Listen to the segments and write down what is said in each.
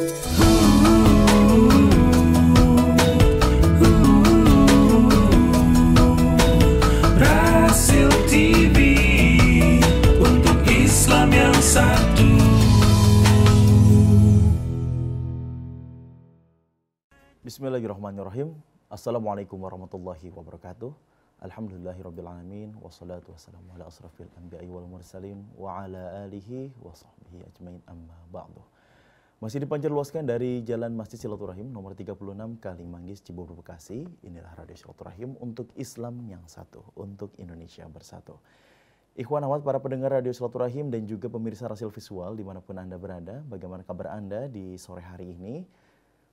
Brasil TV untuk Islam yang satu. Bismillahirrahmanirrahim. Assalamualaikum warahmatullahi wabarakatuh. Alhamdulillahirrabbilalamin. Wassalatu wassalamu ala asrafil anbiya'i wal mursalin wa ala alihi wa sahbihi ajmain amma ba'du. Masih dipancarluaskan dari Jalan Masjid Silaturahim nomor 36 Kalimanggis, Cibubur, Bekasi. Inilah Radio Silaturahim untuk Islam yang satu, untuk Indonesia bersatu. Ikhwan akhwat para pendengar Radio Silaturahim dan juga pemirsa Rasil Visual dimanapun Anda berada, bagaimana kabar Anda di sore hari ini?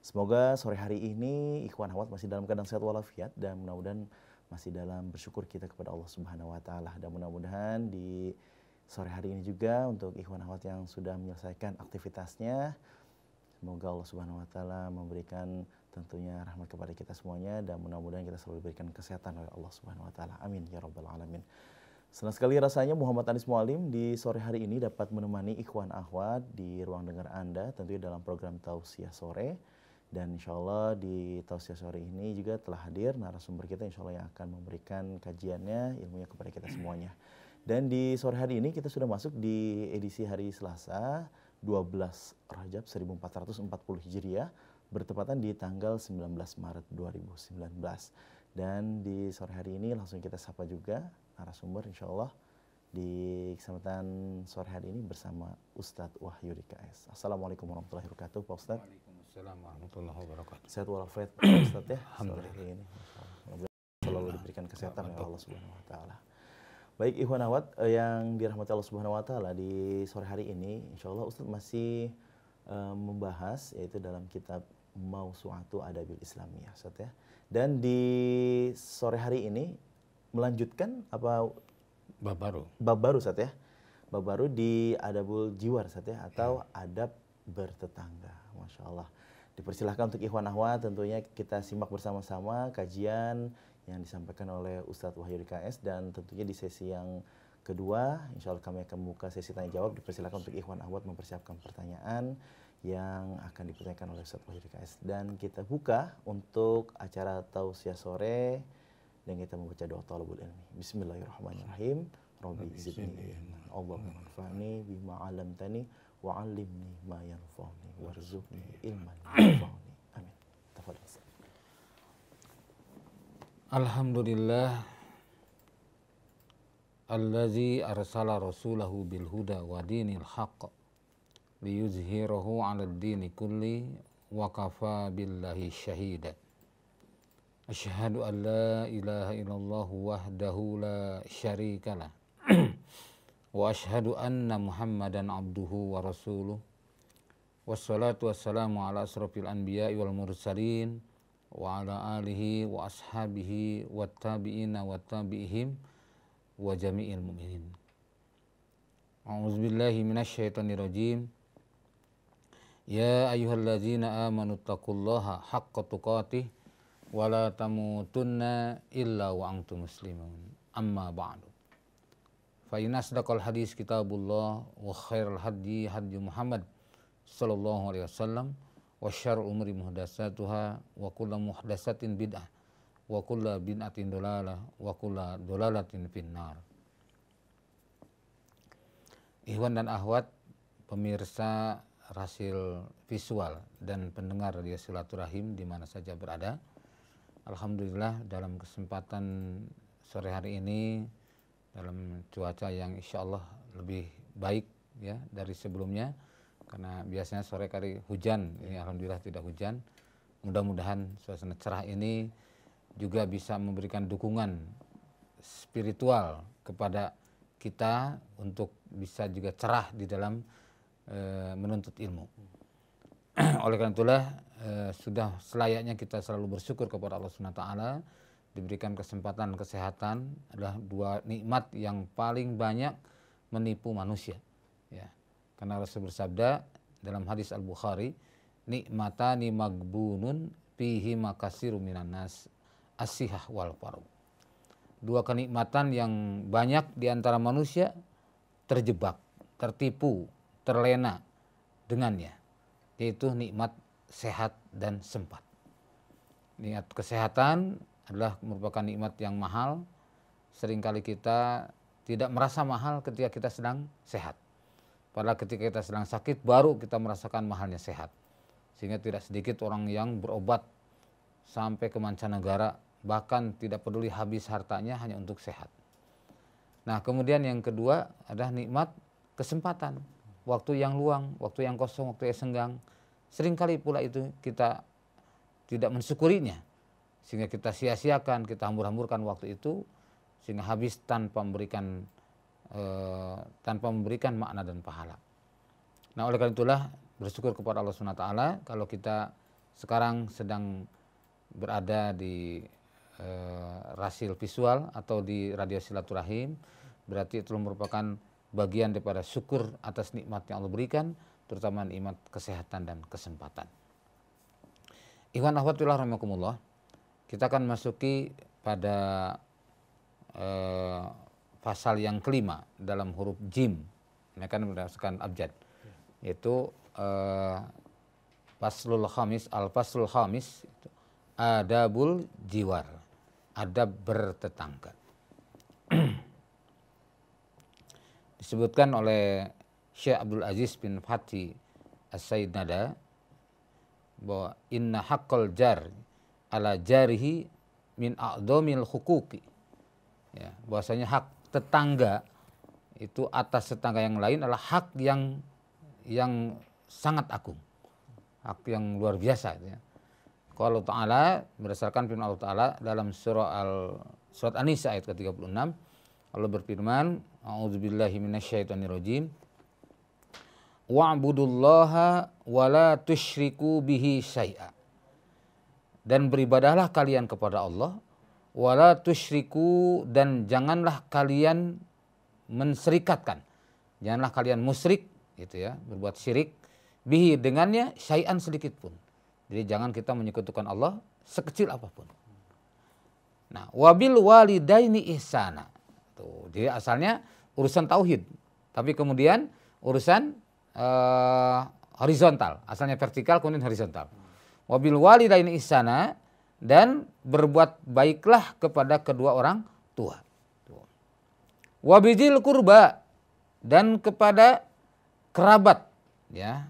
Semoga sore hari ini ikhwan akhwat masih dalam keadaan sehat walafiat dan mudah-mudahan masih dalam bersyukur kita kepada Allah Subhanahu wa taala. Dan mudah-mudahan di sore hari ini juga untuk ikhwan akhwat yang sudah menyelesaikan aktivitasnya, semoga Allah Subhanahu wa taala memberikan tentunya rahmat kepada kita semuanya dan mudah-mudahan kita selalu diberikan kesehatan oleh Allah Subhanahu wa taala. Amin ya rabbal alamin. Senang sekali rasanya Muhammad Anis Mualim di sore hari ini dapat menemani ikhwan akhwat di ruang dengar Anda tentunya dalam program Tausiah Sore. Dan insya Allah di Tausiah Sore ini juga telah hadir narasumber kita insya Allah yang akan memberikan kajiannya, ilmunya kepada kita semuanya. Dan di sore hari ini kita sudah masuk di edisi hari Selasa 12 Rajab 1440 Hijriah bertepatan di tanggal 19 Maret 2019. Dan di sore hari ini langsung kita sapa juga narasumber insya Allah di kesempatan sore hari ini bersama Ustadz Wahyudi KS. Assalamualaikum warahmatullahi wabarakatuh Pak Ustadz. Waalaikumsalam warahmatullahi wabarakatuh. Sehat walafiat Ustadz ya. Sore hari ini selalu diberikan kesehatan oleh Allah Subhanahu wa taala. Baik ikhwan akhwat yang dirahmati Allah Subhanahu wa taala, di sore hari ini insyaallah Ustadz masih membahas yaitu dalam kitab Mausu'atu Adabil Islamiyah Ustadz ya. Dan di sore hari ini melanjutkan apa bab baru Ustadz ya. Bab baru di Adabul Jiwar Ustadz ya, atau adab bertetangga. Masya Allah. Dipersilahkan untuk ikhwan akhwat tentunya kita simak bersama-sama kajian yang disampaikan oleh Ustadz Wahyudi KS. Dan tentunya di sesi yang kedua insya Allah kami akan membuka sesi tanya jawab. Dipersilahkan untuk ikhwan akhwat mempersiapkan pertanyaan yang akan dipertanyakan oleh Ustadz Wahyudi KS. Dan kita buka untuk acara Tausiah Sore dan kita membaca doa talabul ilmi. Bismillahirrahmanirrahim. Rabbi zidni ilman, Allahumma anfa'ni bima 'allamtani wa 'allimni ma yanfa'uni warzuqni ilman yanfa'uni. Amin. Tafadhal. Alhamdulillah allazi arsala rasulahu bil huda wa dinil haqq liyuzhirahu 'alad dini kulli wa kafa billahi syahida. Asyhadu an la ilaha illallah wahdahu la syarikalah wa asyhadu anna Muhammadan abduhu wa rasuluh. Wassalatu wassalamu ala asrafil anbiya'i wal mursalin wa ala alihi wa ashabihi wa tabi'ina wa tabi'ihim wa jami'il mu'minin. A'udzubillahi minasyaitonir rajim. Ya ayyuhallazina amanu taqullaha haqqa tuqatih wa la tamutunna illa wa antum muslimun. Amma ba'du. Fa inna asdaqal hadis kitabullah wa khairal hadi hadi Muhammad sallallahu alaihi wasallam wa syarrul umuri muhdatsatuha wa kullu muhdatsatin bid'ah wa kullu bid'atin dalalah wa kullu dalalatin finnar. Ikhwan dan akhwat pemirsa Rasil Visual dan pendengar Radio Silaturahim di mana saja berada. Alhamdulillah dalam kesempatan sore hari ini dalam cuaca yang insya Allah lebih baik ya dari sebelumnya, karena biasanya sore kali hujan, ini alhamdulillah tidak hujan. Mudah-mudahan suasana cerah ini juga bisa memberikan dukungan spiritual kepada kita untuk bisa juga cerah di dalam menuntut ilmu. Oleh karena itulah sudah selayaknya kita selalu bersyukur kepada Allah Subhanahu wa taala, diberikan kesempatan kesehatan adalah dua nikmat yang paling banyak menipu manusia ya. Karena Rasul bersabda dalam hadis Al-Bukhari, nikmatani magbunun fihi makasiru minan nas as-sihah wal faragh. Dua kenikmatan yang banyak di antara manusia terjebak, tertipu, terlena dengannya, yaitu nikmat sehat dan sempat. Nikmat kesehatan adalah merupakan nikmat yang mahal. Seringkali kita tidak merasa mahal ketika kita sedang sehat. Padahal ketika kita sedang sakit baru kita merasakan mahalnya sehat. Sehingga tidak sedikit orang yang berobat sampai ke mancanegara, bahkan tidak peduli habis hartanya hanya untuk sehat. Nah, kemudian yang kedua adalah nikmat kesempatan. Waktu yang luang, waktu yang kosong, waktu yang senggang. Seringkali pula itu kita tidak mensyukurinya. Sehingga kita sia-siakan, kita hambur-hamburkan waktu itu. Sehingga habis tanpa memberikan makna dan pahala. Nah, oleh karena itulah bersyukur kepada Allah SWT kalau kita sekarang sedang berada di rasil visual atau di radio silaturahim, berarti itu merupakan bagian daripada syukur atas nikmat yang Allah berikan, terutama nikmat kesehatan dan kesempatan. Ikhwan akhwat fillah rahimakumullah, kita akan masuki pada pasal yang kelima dalam huruf jim, ini kan berdasarkan abjad, yaitu al-faslul khamis, adabul jiwar, adab bertetangga. Disebutkan oleh Syekh Abdul Aziz bin Fatih As-Sayyid Nada bahwa inna haqqal jar ala jarihi min a'dhamil huquqi. Ya, bahwasanya hak tetangga itu atas tetangga yang lain adalah hak yang sangat agung, hak yang luar biasa. Ya. Kalau Allah Ta'ala berdasarkan firman Allah Ta'ala dalam surat An-Nisa ayat ke-36, Allah berfirman, a'udzubillahi minasyaitonirrajim, wa'budullaha wa la tusyriku bihi syai'a. Dan beribadahlah kalian kepada Allah, wala tusyriku, dan janganlah kalian menserikatkan, janganlah kalian musyrik, gitu ya, berbuat syirik, bihi dengannya, syai'an sedikit pun. Jadi jangan kita menyekutukan Allah sekecil apapun. Nah, wabil walidaini ihsana. Tuh, jadi asalnya urusan tauhid, tapi kemudian urusan horizontal, asalnya vertikal kemudian horizontal. Wabil walidaini ihsana, dan berbuat baiklah kepada kedua orang tua. Wabidil kurba, dan kepada kerabat, ya,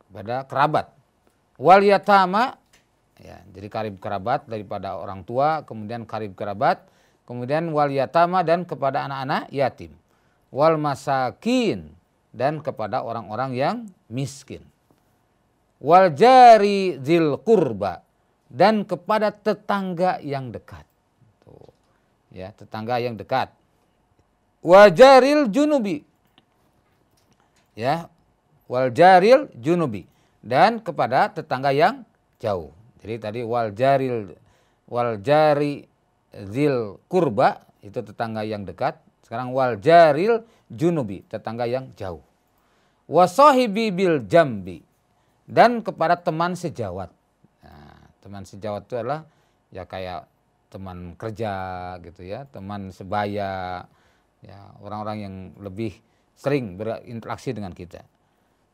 kepada kerabat. Wal yatama, ya, jadi karib kerabat daripada orang tua, kemudian karib kerabat, kemudian wal yatama, dan kepada anak-anak yatim. Wal masakin, dan kepada orang-orang yang miskin. Wal jari zil kurba, dan kepada tetangga yang dekat. Tuh, ya, tetangga yang dekat. Wajaril junubi, ya, waljaril junubi, dan kepada tetangga yang jauh. Jadi tadi waljari zil kurba itu tetangga yang dekat. Sekarang waljaril junubi, tetangga yang jauh. Wasahibi bil jambi, dan kepada teman sejawat. Teman sejawat itu adalah ya kayak teman kerja gitu ya, teman sebaya, ya, orang-orang yang lebih sering berinteraksi dengan kita.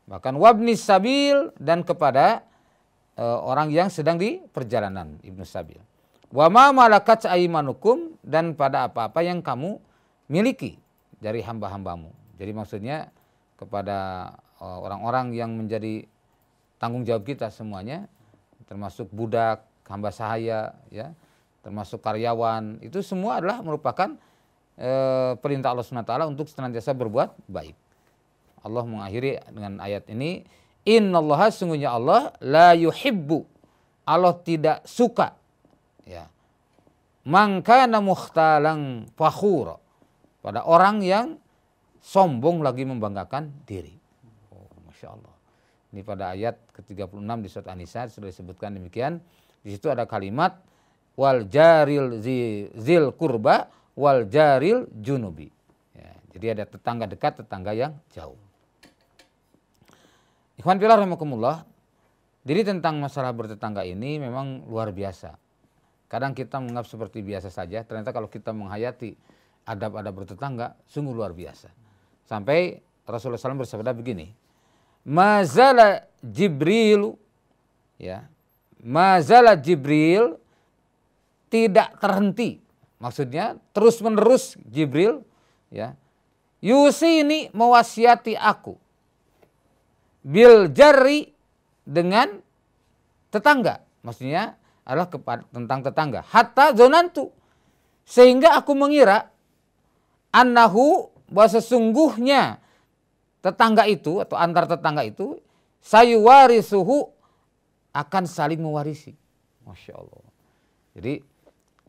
Bahkan wabnis sabil, dan kepada orang yang sedang di perjalanan, ibnu sabil. Wa ma malakat aimanukum, dan pada apa-apa yang kamu miliki dari hamba-hambamu. Jadi maksudnya kepada orang-orang yang menjadi tanggung jawab kita semuanya, termasuk budak, hamba sahaya, ya, termasuk karyawan, itu semua adalah merupakan perintah Allah SWT untuk senantiasa berbuat baik. Allah mengakhiri dengan ayat ini, innallaha, sungguhnya Allah, la yuhibbu, Allah tidak suka, ya, man kana mukhtalan fakhura, pada orang yang sombong lagi membanggakan diri. Oh, Masya Allah. Ini pada ayat ke-36 di surat An-Nisa sudah disebutkan demikian. Di situ ada kalimat wal jaril zil kurba wal jaril junubi. Ya, jadi ada tetangga dekat, tetangga yang jauh. Ikhwan fillah rahimakumullah. Jadi tentang masalah bertetangga ini memang luar biasa. Kadang kita menganggap seperti biasa saja, ternyata kalau kita menghayati adab-adab bertetangga sungguh luar biasa. Sampai Rasulullah SAW bersabda begini, mazala Jibril, ya, mazala Jibril, tidak terhenti. Maksudnya terus menerus Jibril, ya, yusini mewasiati aku, bil jari dengan tetangga. Maksudnya adalah tentang tetangga. Hatta zonantu, sehingga aku mengira annahu, bahwa sesungguhnya tetangga itu atau antar tetangga itu sayuwarisuhu, akan saling mewarisi. Masya Allah. Jadi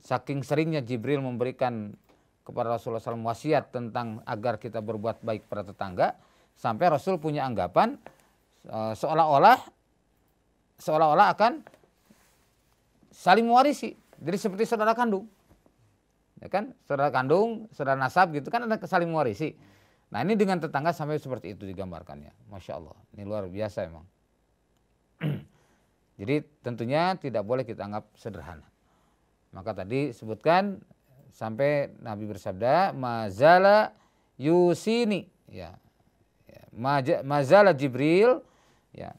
saking seringnya Jibril memberikan kepada Rasulullah SAW wasiat tentang agar kita berbuat baik pada tetangga, sampai Rasul punya anggapan seolah-olah akan saling mewarisi. Jadi seperti saudara kandung, ya kan? Saudara kandung, saudara nasab gitu kan, ada saling mewarisi. Nah ini dengan tetangga sampai seperti itu digambarkannya. Masya Allah, ini luar biasa emang. Jadi tentunya tidak boleh kita anggap sederhana. Maka tadi sebutkan sampai Nabi bersabda mazala yusini, ya, mazala Jibril, ya,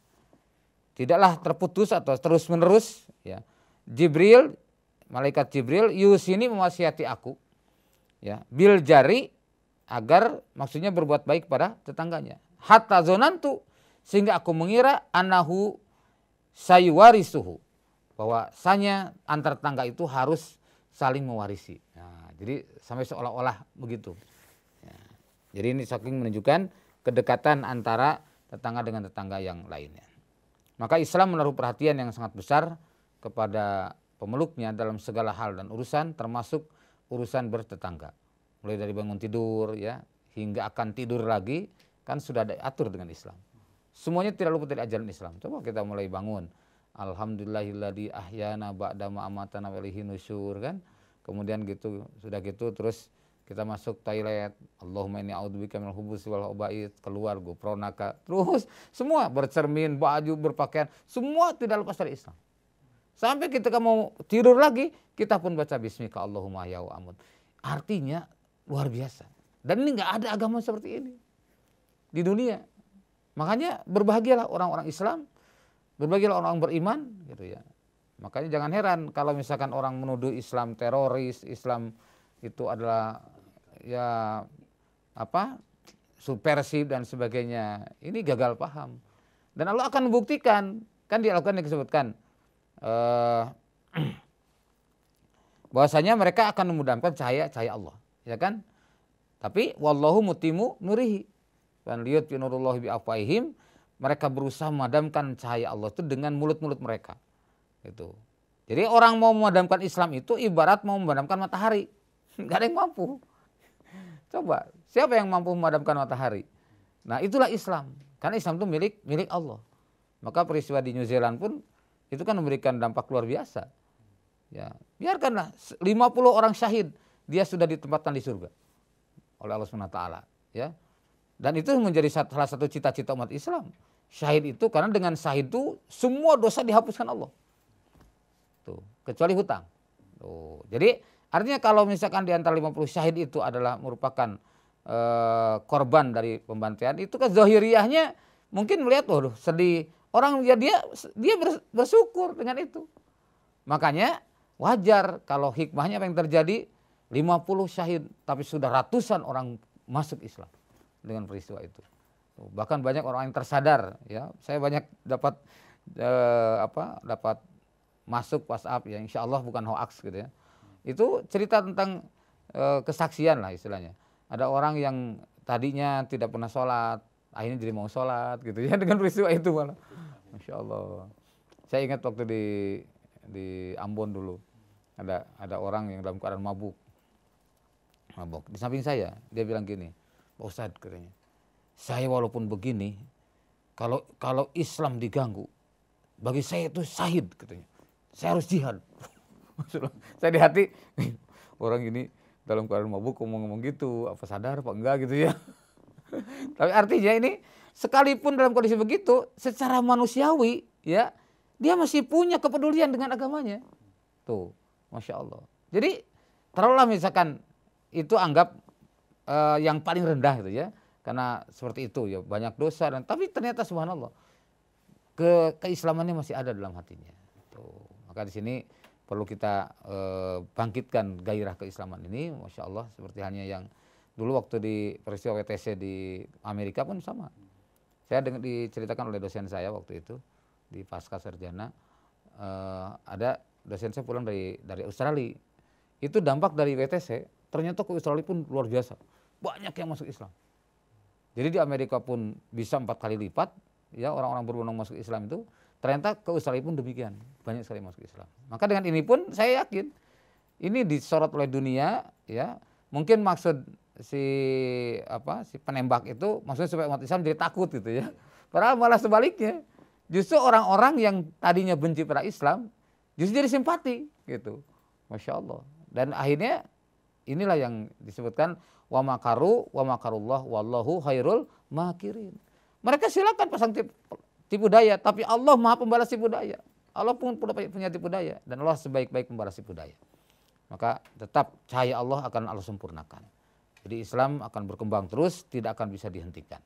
tidaklah terputus atau terus menerus, ya, Jibril, malaikat Jibril yusini mewasiati aku, ya, bil jari, agar maksudnya berbuat baik pada tetangganya. Hatta zonantu, sehingga aku mengira anahu sayuwarisuhu, bahwasanya antar tetangga itu harus saling mewarisi. Nah, jadi sampai seolah-olah begitu. Ya, jadi ini saking menunjukkan kedekatan antara tetangga dengan tetangga yang lainnya. Maka Islam menaruh perhatian yang sangat besar kepada pemeluknya dalam segala hal dan urusan, termasuk urusan bertetangga. Mulai dari bangun tidur, ya, hingga akan tidur lagi, kan sudah diatur dengan Islam. Semuanya tidak luput dari ajaran Islam. Coba kita mulai bangun, alhamdulillahilladzi ahyana ba'da ma amatana wa ilaihi nusyur, kan. Kemudian gitu, sudah gitu terus kita masuk toilet, Allahumma inni a'udzubika minal khubuthi wal khaba'its, keluar gufronaka, terus semua bercermin, baju, berpakaian, semua tidak lepas dari Islam. Sampai ketika mau tidur lagi, kita pun baca bismika Allahumma ya wa amut. Artinya luar biasa. Dan ini nggak ada agama seperti ini di dunia. Makanya berbahagialah orang-orang Islam, berbahagialah orang beriman, gitu ya. Makanya jangan heran kalau misalkan orang menuduh Islam teroris, Islam itu adalah ya apa, subversif dan sebagainya. Ini gagal paham. Dan Allah akan membuktikan, kan di Al-Qur'an disebutkan bahwasanya mereka akan memudamkan cahaya Allah, ya kan? Tapi wallahu mutimu nurihi. Dan lihat nurullahi bi afwahihim, mereka berusaha memadamkan cahaya Allah itu dengan mulut-mulut mereka. Itu. Jadi orang mau memadamkan Islam itu ibarat mau memadamkan matahari. Enggak ada yang mampu. Coba, siapa yang mampu memadamkan matahari? Nah, itulah Islam. Karena Islam itu milik Allah. Maka peristiwa di New Zealand pun itu kan memberikan dampak luar biasa. Ya, biarkanlah 50 orang syahid, dia sudah ditempatkan di surga oleh Allah SWT, ya. Dan itu menjadi salah satu cita-cita umat Islam. Syahid itu karena dengan syahid itu semua dosa dihapuskan Allah. Tuh, kecuali hutang. Tuh. Jadi artinya kalau misalkan di antara 50 syahid itu adalah merupakan korban dari pembantaian, itu kan zahiriyahnya mungkin melihat waduh sedih. Orang ya dia bersyukur dengan itu. Makanya wajar kalau hikmahnya apa yang terjadi, 50 syahid tapi sudah ratusan orang masuk Islam dengan peristiwa itu. Bahkan banyak orang yang tersadar, ya. Saya banyak dapat dapat masuk WhatsApp, ya, insya Allah bukan hoax gitu ya. Itu cerita tentang kesaksian lah istilahnya. Ada orang yang tadinya tidak pernah sholat, akhirnya jadi mau sholat gitu ya dengan peristiwa itu malah. Masya Allah. Saya ingat waktu di Ambon dulu ada orang yang dalam keadaan mabuk di samping saya. Dia bilang gini, Pak Ustadz katanya, saya walaupun begini, kalau Islam diganggu, bagi saya itu syahid katanya. Saya harus jihad. Saya di hati, orang ini dalam keadaan mabuk ngomong-ngomong gitu, apa sadar apa enggak gitu ya. Tapi artinya ini sekalipun dalam kondisi begitu, secara manusiawi ya, dia masih punya kepedulian dengan agamanya. Tuh, Masya Allah. Jadi taruhlah misalkan itu anggap yang paling rendah gitu ya, karena seperti itu ya banyak dosa, dan tapi ternyata subhanallah keislamannya masih ada dalam hatinya. Tuh. Maka di sini perlu kita bangkitkan gairah keislaman ini, Masya Allah, seperti halnya yang dulu waktu di peristiwa WTC di Amerika pun sama. Saya diceritakan oleh dosen saya waktu itu di pasca sarjana, ada dosen saya pulang dari Australia. Itu dampak dari WTC, ternyata ke Australia pun luar biasa. Banyak yang masuk Islam. Jadi di Amerika pun bisa 4 kali lipat, ya orang-orang berbondong masuk Islam itu. Ternyata ke Australia pun demikian, banyak sekali masuk Islam. Maka dengan ini pun saya yakin ini disorot oleh dunia, ya. Mungkin maksud si penembak itu maksudnya supaya umat Islam jadi takut gitu ya. Padahal malah sebaliknya. Justru orang-orang yang tadinya benci pada Islam justru jadi simpati gitu. Masya Allah. Dan akhirnya inilah yang disebutkan wa makaru wa makarullah wallahu khairul makirin. Mereka silakan pasang tipu daya, tapi Allah Maha pembalas tipu daya. Allah pun punya tipu daya dan Allah sebaik-baik pembalas tipu daya. Maka tetap cahaya Allah akan Allah sempurnakan. Jadi Islam akan berkembang terus, tidak akan bisa dihentikan.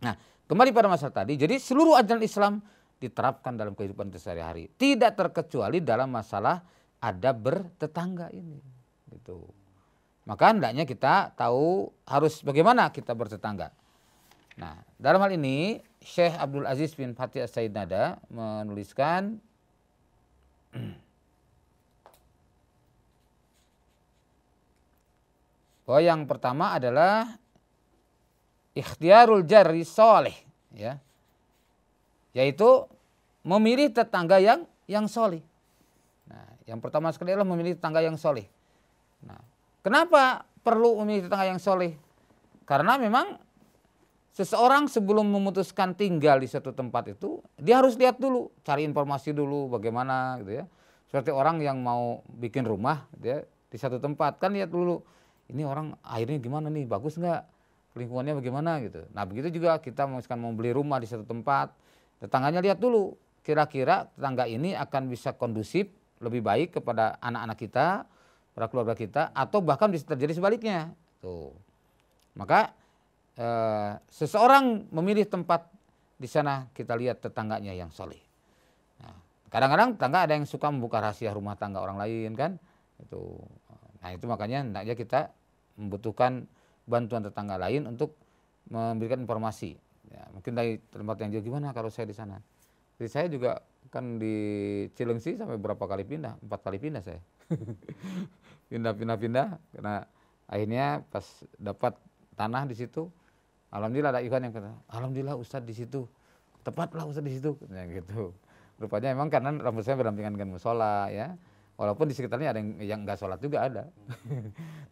Nah, kembali pada masalah tadi, jadi seluruh ajaran Islam diterapkan dalam kehidupan sehari-hari. Tidak terkecuali dalam masalah adab bertetangga ini. Gitu. Maka hendaknya kita tahu harus bagaimana kita bertetangga. Nah, dalam hal ini Syekh Abdul Aziz bin Fatih As-Said Nada menuliskan bahwa yang pertama adalah ikhtiarul jari soleh, ya, yaitu memilih tetangga yang soleh. Nah, yang pertama sekali adalah memilih tetangga yang soleh. Nah, kenapa perlu memilih tetangga yang soleh? Karena memang seseorang sebelum memutuskan tinggal di suatu tempat itu, dia harus lihat dulu, cari informasi dulu bagaimana gitu ya. Seperti orang yang mau bikin rumah dia di satu tempat, kan lihat dulu, ini orang airnya gimana nih, bagus nggak, lingkungannya bagaimana gitu. Nah begitu juga kita misalkan mau beli rumah di satu tempat, tetangganya lihat dulu, kira-kira tetangga ini akan bisa kondusif, lebih baik kepada anak-anak kita, para keluarga kita, atau bahkan bisa terjadi sebaliknya. Tuh. Maka seseorang memilih tempat di sana, kita lihat tetangganya yang soleh. Nah, kadang-kadang tetangga ada yang suka membuka rahasia rumah tangga orang lain kan, itu. Nah itu makanya hendaknya kita membutuhkan bantuan tetangga lain untuk memberikan informasi. Ya, mungkin dari tempat yang jauh, gimana kalau saya di sana? Jadi saya juga kan di Cilengsi sampai berapa kali pindah, 4 kali pindah saya. Pindah karena akhirnya pas dapat tanah di situ, alhamdulillah ada ikhwan yang kata, alhamdulillah Ustadz di situ, tepatlah Ustadz di situ, ya, gitu. Rupanya memang karena rambut saya berdampingan dengan musola, ya. Walaupun di sekitarnya ada yang nggak sholat juga ada.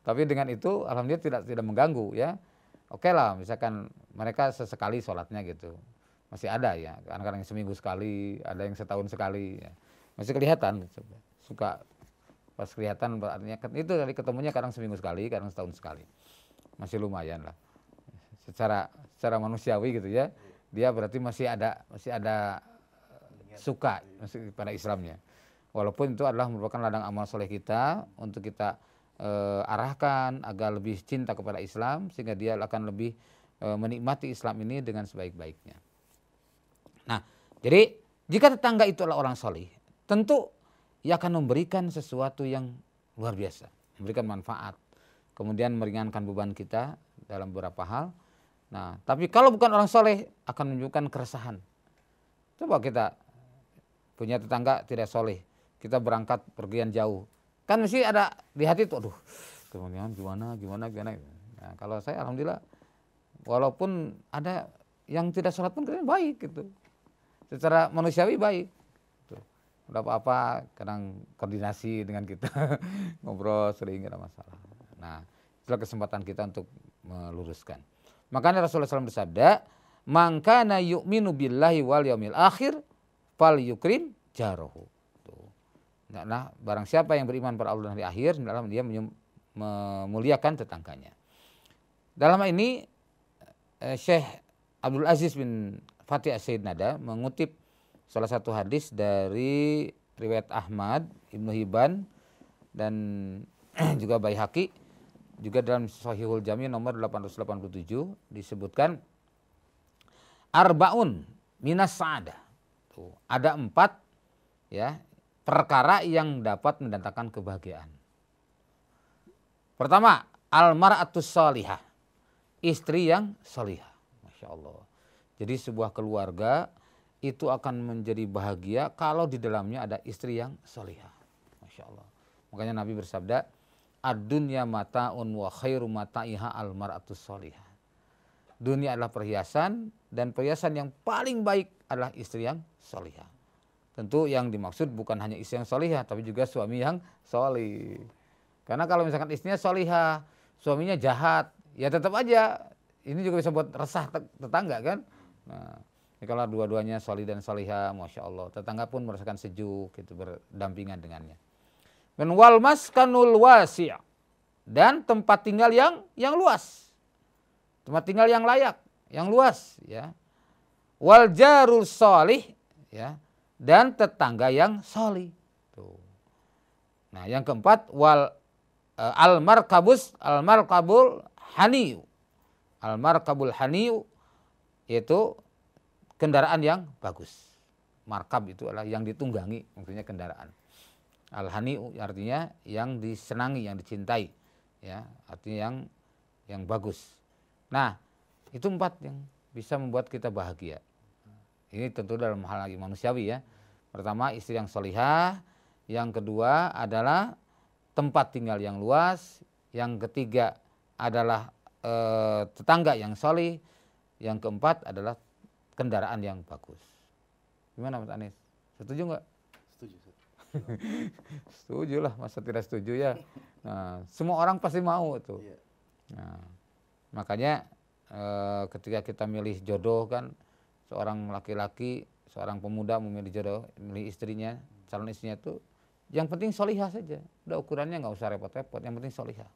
Tapi dengan itu alhamdulillah tidak mengganggu ya. Oke lah, misalkan mereka sesekali sholatnya gitu. Masih ada ya, kadang-kadang seminggu sekali, ada yang setahun sekali ya. Masih kelihatan, suka pas kelihatan artinya itu dari ketemunya kadang seminggu sekali, kadang setahun sekali. Masih lumayan lah. Secara manusiawi gitu ya. Dia berarti masih ada suka pada Islamnya. Walaupun itu adalah merupakan ladang amal soleh kita untuk kita arahkan agar lebih cinta kepada Islam sehingga dia akan lebih menikmati Islam ini dengan sebaik-baiknya. Nah, jadi jika tetangga itu adalah orang soleh, tentu ia akan memberikan sesuatu yang luar biasa, memberikan manfaat, kemudian meringankan beban kita dalam beberapa hal. Nah, tapi kalau bukan orang soleh akan menunjukkan keresahan. Coba kita punya tetangga tidak soleh, kita berangkat pergian jauh, kan mesti ada di hati tuh, aduh, kemudian gimana. Nah, kalau saya alhamdulillah, walaupun ada yang tidak sholat pun kalian baik gitu, secara manusiawi baik. Tuh. Udah apa-apa, kadang koordinasi dengan kita, ngobrol sering gak ada masalah. Nah, itulah kesempatan kita untuk meluruskan. Makanya Rasulullah SAW bersabda, "Man kana yu'minu billahi wal yaumil akhir, fal yukrim jarahu." Nah, barang siapa yang beriman pada Allah dan hari akhir, dalam dia memuliakan tetangganya. Dalam hal ini Syekh Abdul Aziz bin Fatih As-Said Nada mengutip salah satu hadis dari riwayat Ahmad, Ibnu Hibban dan juga Baihaqi, juga dalam Sahihul Jami nomor 887 disebutkan arba'un minas sa'adah. Tuh, ada 4 ya perkara yang dapat mendatangkan kebahagiaan. Pertama, al-mar'atus sholihah, istri yang sholihah. Masya Allah. Jadi sebuah keluarga itu akan menjadi bahagia kalau di dalamnya ada istri yang sholihah. Masya Allah. Makanya Nabi bersabda, ad-dunya mata'un wa khairu mata'iha al-mar'atus sholihah. Dunia adalah perhiasan dan perhiasan yang paling baik adalah istri yang sholihah. Tentu yang dimaksud bukan hanya istri yang sholihah, tapi juga suami yang sholih. Karena kalau misalkan istrinya sholihah, suaminya jahat, ya tetap aja ini juga bisa buat resah tetangga kan. Nah, kalau dua-duanya sholih dan sholihah, Masya Allah, tetangga pun merasakan sejuk gitu berdampingan dengannya. Dan wal maskanul wasi', dan tempat tinggal yang luas. Tempat tinggal yang layak, yang luas ya. Wal jarul sholih ya, dan tetangga yang sholih. Tuh. Nah, yang keempat wal al-markabul haniu. Al-markabul haniu yaitu kendaraan yang bagus. Markab itu adalah yang ditunggangi, maksudnya kendaraan. Al-haniu artinya yang disenangi, yang dicintai, ya, artinya yang bagus. Nah, itu 4 yang bisa membuat kita bahagia. Ini tentu dalam hal manusiawi ya. Pertama, istri yang sholihah. Yang kedua adalah tempat tinggal yang luas. Yang ketiga adalah tetangga yang sholih. Yang keempat adalah kendaraan yang bagus. Gimana Mas Anis? Setuju nggak? Setuju. Setuju lah, masa tidak setuju ya. Nah, semua orang pasti mau tuh. Nah, makanya ketika kita milih jodoh kan, seorang laki-laki, seorang pemuda memilih jodoh, memilih istrinya, calon istrinya tuh, yang penting sholihah saja. Udah ukurannya nggak usah repot-repot, yang penting sholihah.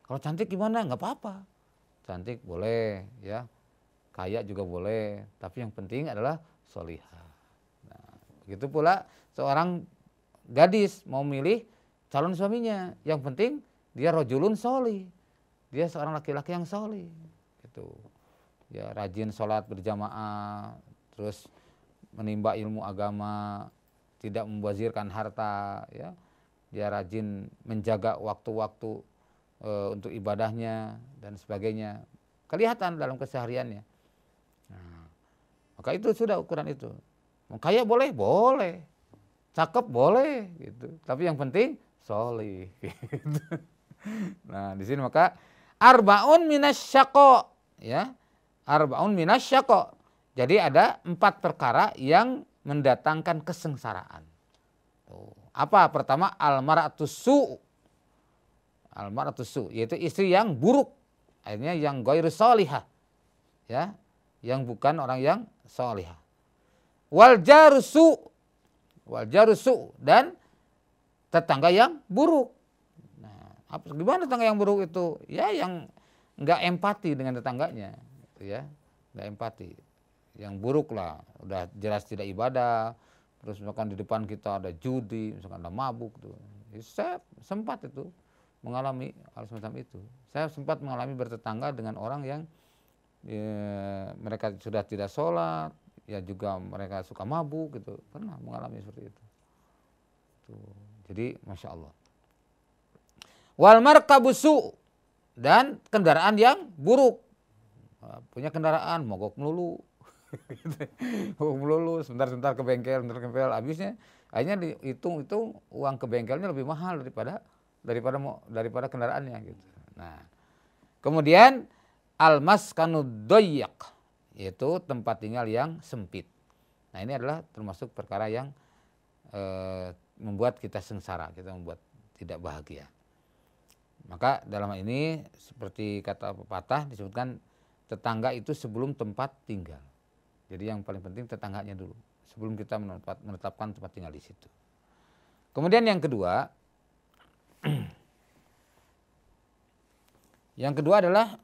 Kalau cantik gimana? Nggak apa-apa. Cantik boleh, ya. Kaya juga boleh, tapi yang penting adalah sholihah. Nah, begitu pula seorang gadis mau milih calon suaminya, yang penting dia rajulun sholih. Dia seorang laki-laki yang sholih. Gitu. Ya, rajin sholat berjamaah, terus menimba ilmu agama, tidak membazirkan harta, ya. Dia rajin menjaga waktu-waktu untuk ibadahnya dan sebagainya. Kelihatan dalam kesehariannya. Nah, maka itu sudah ukuran itu. Kaya boleh, boleh. Cakep boleh, gitu. Tapi yang penting sholih. Gitu. Nah, di sini maka arbaun minasyaqo, ya. Arbaun minasyaqo. Jadi ada 4 perkara yang mendatangkan kesengsaraan. Tuh. Apa? Pertama, al-mar'atus su'. Al-mar'atus su', yaitu istri yang buruk. Akhirnya yang ghairu sholihah. Ya, yang bukan orang yang sholihah. Wal jarusu. Wal jarusu, dan tetangga yang buruk. Nah, gimana tetangga yang buruk itu? Ya, yang enggak empati dengan tetangganya, gitu ya. Enggak empati. Yang buruk lah, udah jelas tidak ibadah, terus misalkan di depan kita ada judi, misalkan ada mabuk tuh. Saya sempat itu mengalami hal semacam itu. Saya sempat mengalami bertetangga dengan orang yang mereka sudah tidak sholat, ya juga mereka suka mabuk gitu. Pernah mengalami seperti itu. Tuh. Jadi Masya Allah. Wal markabusu, dan kendaraan yang buruk. Punya kendaraan mogok melulu. Mogok melulu, sebentar-sebentar ke bengkel, habisnya akhirnya dihitung-hitung uang ke bengkelnya lebih mahal daripada kendaraannya gitu. Nah, kemudian al-maskanud doyyak, yaitu tempat tinggal yang sempit. Nah, ini adalah termasuk perkara yang membuat kita sengsara, kita membuat tidak bahagia. Maka dalam hal ini seperti kata pepatah disebutkan tetangga itu sebelum tempat tinggal. Jadi yang paling penting tetangganya dulu sebelum kita menetapkan tempat tinggal di situ. Kemudian yang kedua adalah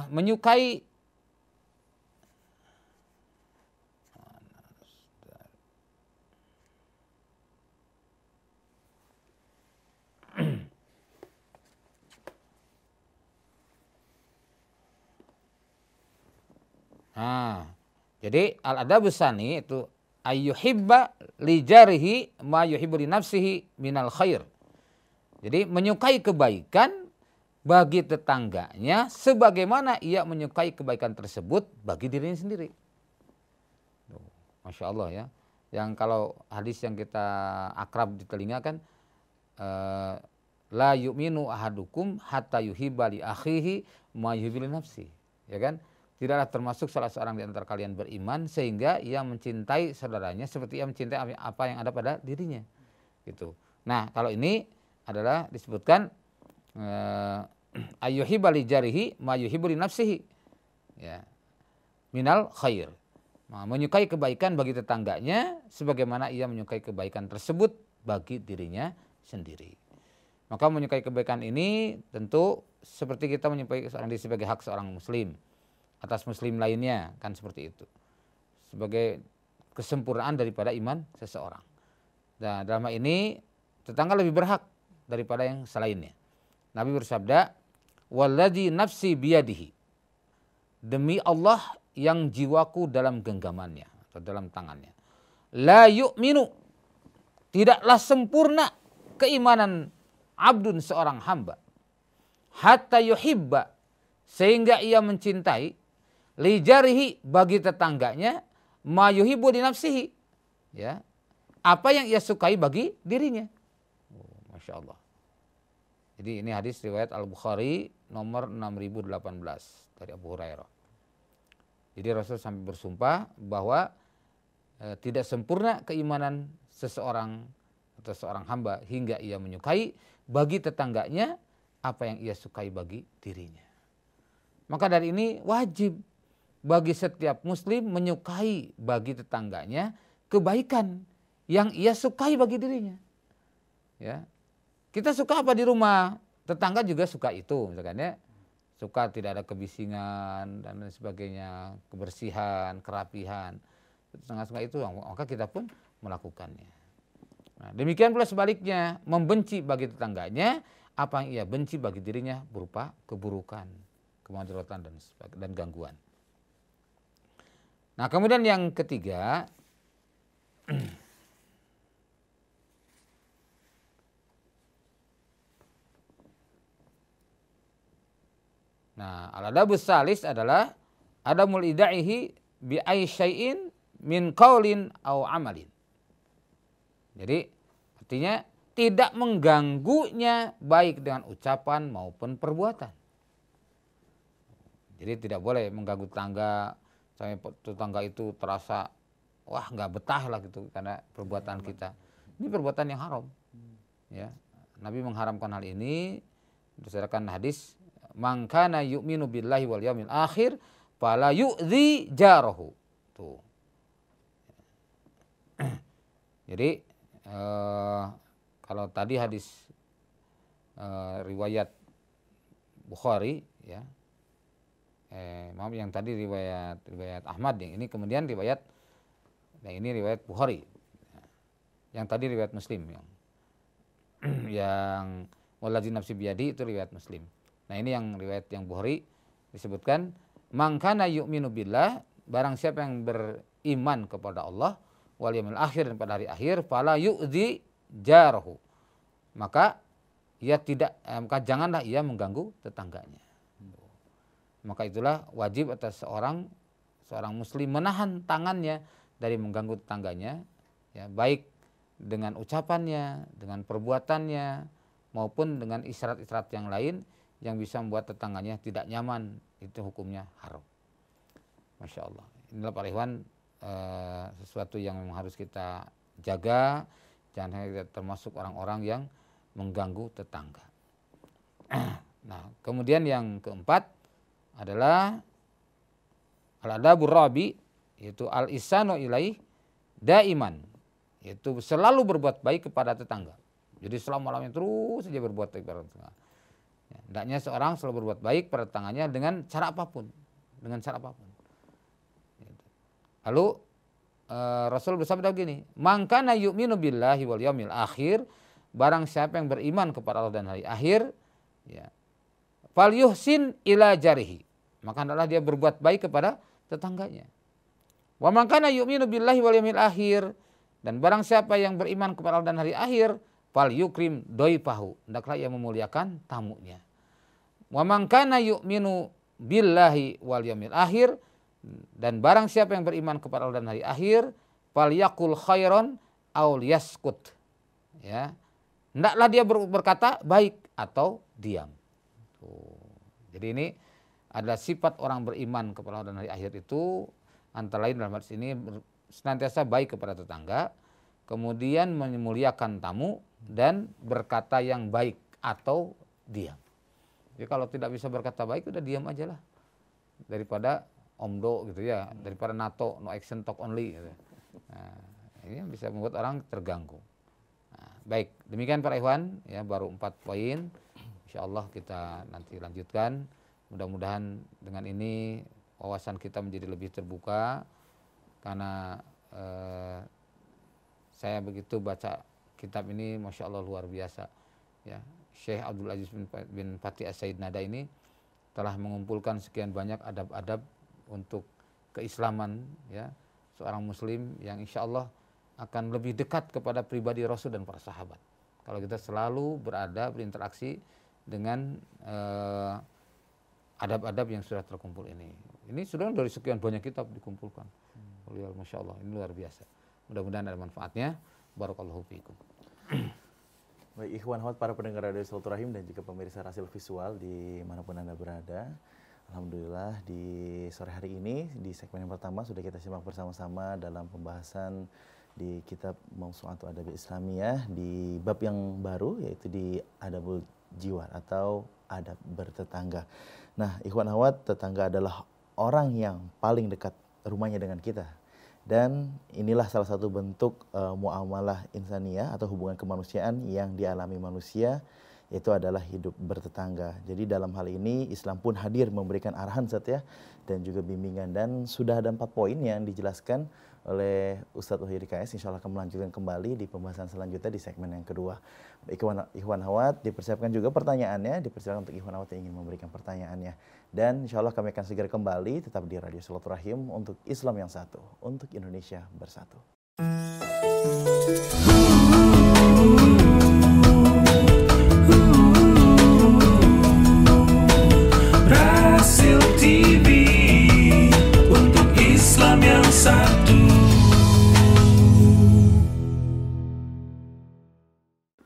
menyukai Jadi al-adabus tsani itu ayyuhibba li jarihi ma yuhibbu li nafsihi minal khair. Jadi menyukai kebaikan bagi tetangganya sebagaimana ia menyukai kebaikan tersebut bagi dirinya sendiri. Masya Allah ya. Yang kalau hadis yang kita akrab di telinga kan, la yu'minu ahadukum hatta yuhibba li akhihi ma yuhibbu li nafsi. Ya kan? Tidaklah termasuk salah seorang di antara kalian beriman sehingga ia mencintai saudaranya seperti ia mencintai apa yang ada pada dirinya. Gitu. Nah, kalau ini adalah disebutkan ayyuhibba li jarihi ma yuhibbu li nafsihi. Ya. Minal khair. Nah, menyukai kebaikan bagi tetangganya sebagaimana ia menyukai kebaikan tersebut bagi dirinya sendiri. Maka menyukai kebaikan ini tentu seperti kita menyukai seorang diri sebagai hak seorang muslim atas muslim lainnya, kan seperti itu. Sebagai kesempurnaan daripada iman seseorang. Nah, dalam hal ini tetangga lebih berhak daripada yang selainnya. Nabi bersabda, "Walladzi nafsi biyadihi." Demi Allah yang jiwaku dalam genggamannya atau dalam tangannya. La yu'minu, tidaklah sempurna keimanan abdun seorang hamba hatta yuhibba, sehingga ia mencintai li jarihi bagi tetangganya ma yuhibbu li nafsihi, ya, apa yang ia sukai bagi dirinya. Masya Allah. Jadi ini hadis riwayat Al-Bukhari nomor 6018 dari Abu Hurairah. Jadi Rasul sampai bersumpah bahwa tidak sempurna keimanan seseorang atau seorang hamba hingga ia menyukai bagi tetangganya apa yang ia sukai bagi dirinya. Maka dari ini wajib bagi setiap muslim menyukai bagi tetangganya kebaikan yang ia sukai bagi dirinya. Ya. Kita suka apa di rumah, tetangga juga suka itu, misalkan ya. Suka tidak ada kebisingan dan lain sebagainya, kebersihan, kerapihan. Tetangga suka itu, maka kita pun melakukannya. Nah, demikian pula sebaliknya, membenci bagi tetangganya apa yang ia benci bagi dirinya berupa keburukan, kemudaratan dan gangguan. Nah, kemudian yang ketiga, nah, al-adabus salis adalah adamul idaihi bi ay syai'in min qaulin au amalin. Jadi artinya tidak mengganggunya baik dengan ucapan maupun perbuatan. Jadi tidak boleh mengganggu tetangga sampai tetangga itu terasa wah nggak betah lah gitu karena perbuatan kita. Ini perbuatan yang haram. Ya, Nabi mengharamkan hal ini berdasarkan hadis man kana yu'minu billahi wal yaumil akhir fala yu'dzi jarahu. Tuh. Jadi kalau tadi hadis riwayat Bukhari ya. Maaf yang tadi riwayat Ahmad, yang ini kemudian riwayat Bukhari. Yang tadi riwayat Muslim yang waladzi nafsi biyadi itu riwayat Muslim. Nah, ini yang riwayat yang Bukhari disebutkan man kana yu'minu billah, barang siapa yang beriman kepada Allah wal yaumil akhir dan pada hari akhir fala yu'dzi jarahu. Maka janganlah ia mengganggu tetangganya. Maka itulah wajib atas seorang muslim menahan tangannya dari mengganggu tetangganya, ya, baik dengan ucapannya, dengan perbuatannya, maupun dengan isyarat-isyarat yang lain yang bisa membuat tetangganya tidak nyaman. Itu hukumnya haram. Masya Allah. Inilah Pak Ikhwan sesuatu yang memang harus kita jaga, jangan kita termasuk orang-orang yang mengganggu tetangga. Nah, kemudian yang keempat adalah al-adabur rabi, yaitu al-ihsanu ilaih daiman, yaitu selalu berbuat baik kepada tetangga. Jadi selama-lamanya terus saja berbuat baik kepada tetangga. Ya, hendaknya seorang selalu berbuat baik pada tetangganya dengan cara apapun, Lalu Rasul bersabda begini, man kana yu'minu billahi wal yaumil akhir, barang siapa yang beriman kepada Allah dan hari akhir, ya, falyuhsin ila jarihi, maka adalah dia berbuat baik kepada tetangganya. Wa man kana yu'minu billahi wal yawmil akhir, dan barang siapa yang beriman kepada Allah dan hari akhir, fal yukrim doifahu, hendaklah ia memuliakan tamunya. Wa man kana yu'minu billahi wal yawmil akhir, dan barang siapa yang beriman kepada Allah dan hari akhir, fal yaqul khairon aw yaskut. Ya. Hendaklah dia berkata baik atau diam. Tuh. Jadi ini adalah sifat orang beriman kepada Allah dan hari akhir itu, antara lain dalam hadis ini senantiasa baik kepada tetangga, kemudian memuliakan tamu, dan berkata yang baik atau diam. Jadi kalau tidak bisa berkata baik, udah diam aja lah, daripada omdo gitu ya, daripada NATO, no action talk only gitu. Nah, ini bisa membuat orang terganggu. Nah, baik, demikian para ikhwan ya, baru 4 poin. Insyaallah kita nanti lanjutkan. Mudah-mudahan dengan ini wawasan kita menjadi lebih terbuka, karena saya begitu baca kitab ini, Masya Allah luar biasa ya. Syekh Abdul Aziz bin Fatih As-Said Nada ini telah mengumpulkan sekian banyak adab-adab untuk keislaman ya, seorang muslim yang insya Allah akan lebih dekat kepada pribadi Rasul dan para sahabat. Kalau kita selalu berinteraksi dengan adab-adab yang sudah terkumpul ini. Ini sudah dari sekian banyak kitab dikumpulkan. Masya Allah, ini luar biasa. Mudah-mudahan ada manfaatnya. Barakallahu fiikum. Baik, ikhwan akhwat para pendengar Radio Silaturahim dan juga pemirsa Rasil Visual dimanapun Anda berada. Alhamdulillah di sore hari ini di segmen yang pertama sudah kita simak bersama-sama dalam pembahasan di kitab Mawsu'atu Adab Islamiyah di bab yang baru, yaitu di Adabul Jiwar atau adab bertetangga. Nah, ikhwan akhwat, tetangga adalah orang yang paling dekat rumahnya dengan kita. Dan inilah salah satu bentuk muamalah insaniyah atau hubungan kemanusiaan yang dialami manusia, yaitu adalah hidup bertetangga. Jadi dalam hal ini Islam pun hadir memberikan arahan ya, dan juga bimbingan. Dan sudah ada 4 poin yang dijelaskan oleh Ustadz Wahyudi KS. Insya Allah akan melanjutkan kembali di pembahasan selanjutnya di segmen yang kedua. Ikhwan Akhwat, dipersiapkan juga pertanyaannya, dipersiapkan untuk Ikhwan Akhwat yang ingin memberikan pertanyaannya. Dan insya Allah kami akan segera kembali tetap di Radio Silaturahim untuk Islam yang satu, untuk Indonesia bersatu. Rasil TV untuk Islam yang satu.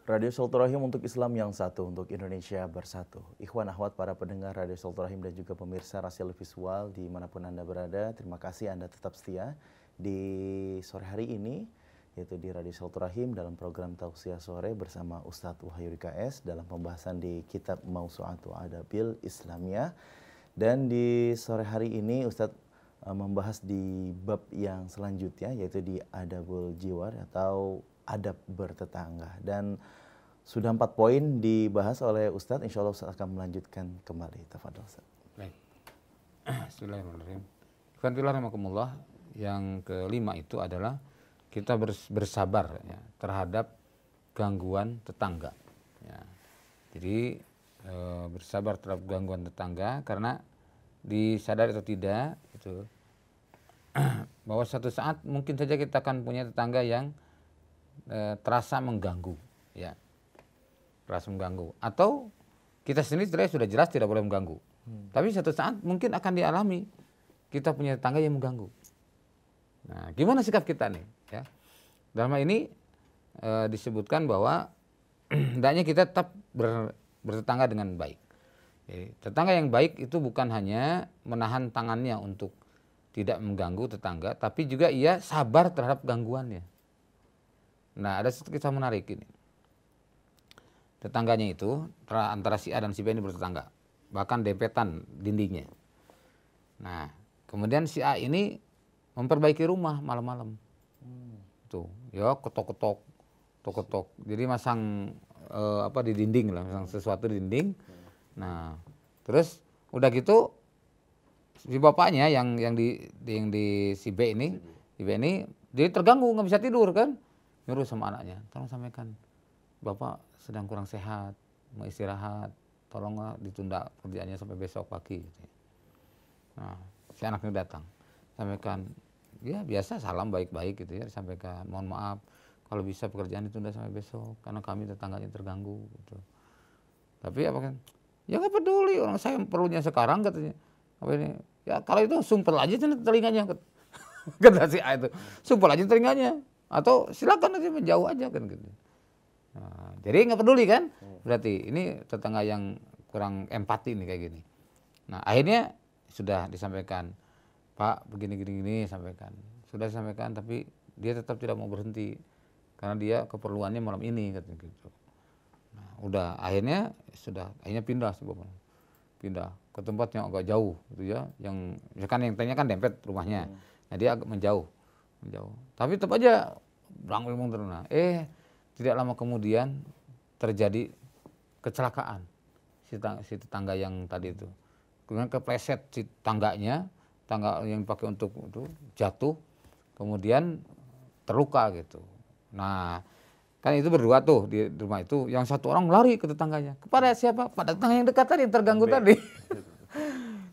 Radio Silaturahim untuk Islam yang satu, untuk Indonesia bersatu. Ikhwan akhwat para pendengar Radio Silaturahim dan juga pemirsa Rasil Visual dimanapun Anda berada, terima kasih Anda tetap setia di sore hari ini, yaitu di Radio Silaturahim dalam program Tausiah Sore bersama Ustadz Wahyudi KS dalam pembahasan di kitab Mawsu'atu Adabil Islamiyah. Dan di sore hari ini Ustadz membahas di bab yang selanjutnya, yaitu di Adabul Jiwar atau adab bertetangga. Dan sudah 4 poin dibahas oleh Ustadz, insya Allah Ustadz akan melanjutkan kembali. Tafadhol Ustadz. Baik. Bismillahirrahmanirrahim. Alhamdulillah, yang kelima itu adalah kita bersabar ya, terhadap gangguan tetangga. Ya. Jadi bersabar terhadap gangguan tetangga, karena disadari atau tidak itu bahwa suatu saat mungkin saja kita akan punya tetangga yang terasa mengganggu, ya, terasa mengganggu, atau kita sendiri sudah jelas tidak boleh mengganggu, tapi suatu saat mungkin akan dialami kita punya tetangga yang mengganggu. Nah, gimana sikap kita nih? Ya, dalam hal ini disebutkan bahwa hendaknya kita tetap bertetangga dengan baik. Jadi, tetangga yang baik itu bukan hanya menahan tangannya untuk tidak mengganggu tetangga, tapi juga ia sabar terhadap gangguannya. Nah, ada satu kisah menarik ini. Tetangganya itu antara si A dan si B ini bertetangga, bahkan dempetan dindingnya. Nah, kemudian si A ini memperbaiki rumah malam-malam. Tuh, ya ketok-ketok, ketok-ketok. Jadi masang di dinding lah, masang sesuatu di dinding. Nah, terus udah gitu si bapaknya yang di si B ini dia terganggu, nggak bisa tidur kan? Nyuruh sama anaknya, tolong sampaikan bapak sedang kurang sehat, mau istirahat, tolong ditunda kerjaannya sampai besok pagi. Nah, si anaknya datang, sampaikan, ya biasa salam baik-baik gitu ya disampaikan. Mohon maaf kalau bisa pekerjaan ditunda sampai besok karena kami tetangganya terganggu gitu. Tapi apa kan? Ya nggak peduli, orang saya perlunya sekarang katanya. Apa ini? Ya kalau itu sumpel aja telinganya. Kata si A itu, sumpel aja telinganya. Atau silakan aja menjauh aja kan gitu. Nah, jadi nggak peduli kan? Berarti ini tetangga yang kurang empati nih kayak gini. Nah akhirnya sudah disampaikan, Pak begini sampaikan. Sudah disampaikan tapi dia tetap tidak mau berhenti karena dia keperluannya malam ini katanya gitu. Nah, udah akhirnya pindah sebelumnya. Pindah ke tempat yang agak jauh gitu ya, yang misalkan yang tanya kan dempet rumahnya. Nah, dia agak menjauh. Tapi tetap aja bilang terus. Tidak lama kemudian terjadi kecelakaan si tetangga yang tadi itu. Kemudian kepleset si tangga yang dipakai untuk itu jatuh, kemudian terluka gitu. Nah, kan itu berdua tuh di rumah itu, yang satu orang lari ke tetangganya. Kepada siapa? Pada tetangga yang dekat tadi, yang terganggu tadi.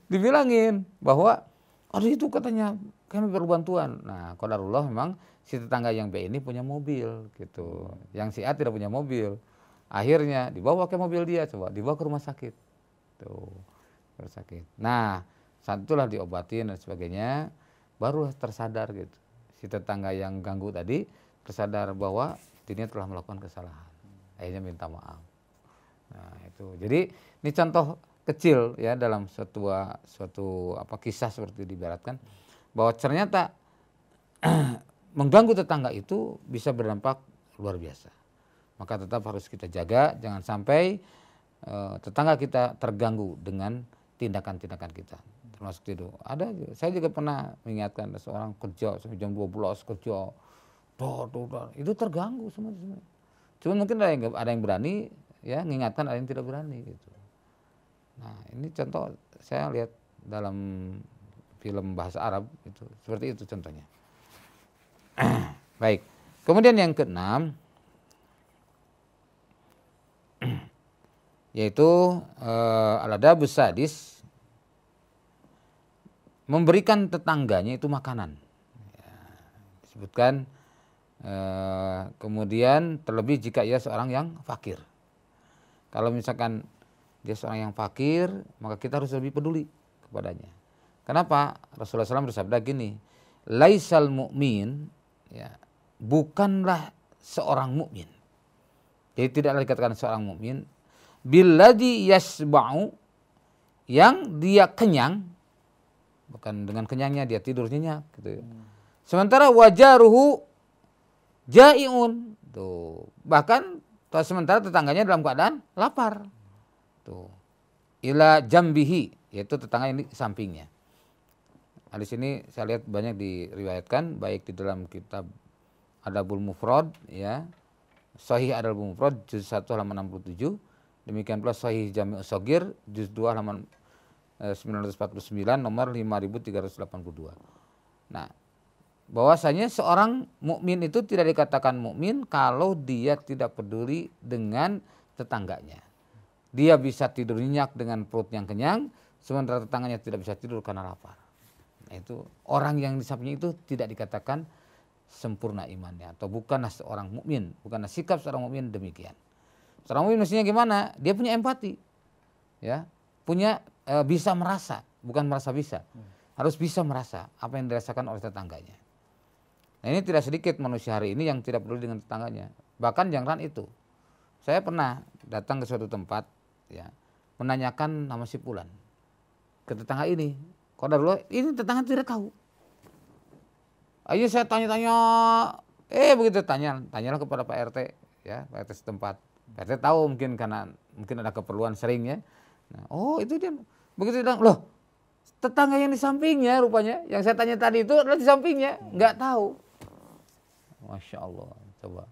Dibilangin bahwa, aduh itu katanya kami perlu bantuan. Nah, qadarullah memang si tetangga yang B ini punya mobil gitu. Yang si A tidak punya mobil. Akhirnya dibawa ke mobil dia, dibawa ke rumah sakit. Tuh, rumah sakit. Nah, saat itulah diobatin dan sebagainya, baru tersadar gitu. Si tetangga yang ganggu tadi tersadar bahwa dirinya telah melakukan kesalahan. Akhirnya minta maaf. Nah, itu. Jadi ini contoh kecil ya dalam suatu kisah seperti diibaratkan bahwa ternyata mengganggu tetangga itu bisa berdampak luar biasa. Maka tetap harus kita jaga, jangan sampai tetangga kita terganggu dengan tindakan-tindakan kita. Termasuk itu. Saya juga pernah mengingatkan seorang kerja sampai jam 12 kerja. Itu terganggu semua. Cuma mungkin ada yang berani ya mengingatkan, ada yang tidak berani gitu. Nah, ini contoh saya lihat dalam film bahasa Arab itu seperti itu contohnya. Baik. Kemudian yang keenam yaitu al-adabus sadis, memberikan tetangganya itu makanan. Ya, disebutkan kemudian terlebih jika ia seorang yang fakir. Kalau misalkan dia seorang yang fakir, maka kita harus lebih peduli kepadanya. Kenapa? Rasulullah SAW bersabda gini, laisal mu'min, ya, bukanlah seorang mukmin. Jadi tidaklah dikatakan seorang mukmin billadzi yasba'u, yang dia kenyang, bukan dengan kenyangnya dia tidur nyenyak gitu. Sementara wajaruhu jai'un, tuh. Bahkan sementara tetangganya dalam keadaan lapar. Tuh. Ila jambihi, yaitu tetangga ini sampingnya. Hadis ini saya lihat banyak diriwayatkan baik di dalam kitab Adabul Mufrad ya. Sahih Adabul Mufrad juz 1 halaman 67. Demikian pula Sahih Jami' Ushagir juz 2 halaman 949 nomor 5382. Nah, bahwasanya seorang mukmin itu tidak dikatakan mukmin kalau dia tidak peduli dengan tetangganya. Dia bisa tidur nyenyak dengan perut yang kenyang, sementara tetangganya tidak bisa tidur karena lapar. Nah, itu orang yang di sampingnya itu tidak dikatakan sempurna imannya atau bukanlah seorang mukmin, bukanlah sikap seorang mukmin demikian. Seorang mukmin mestinya gimana? Dia punya empati, ya, punya bisa merasa, bukan merasa bisa, harus bisa merasa apa yang dirasakan oleh tetangganya. Nah, ini tidak sedikit manusia hari ini yang tidak peduli dengan tetangganya. Bahkan jangan itu. Saya pernah datang ke suatu tempat, ya, menanyakan nama si Fulan ke tetangga ini. Qadarullah ini tetangga tidak tahu. Ayo saya tanya-tanya, begitu tanyalah kepada Pak RT, ya, Pak RT setempat. Pak RT tahu mungkin karena ada keperluan seringnya. Nah, itu dia. Begitu bilang, loh, tetangga yang di sampingnya rupanya, yang saya tanya tadi itu adalah di sampingnya, nggak tahu. Masya Allah, coba.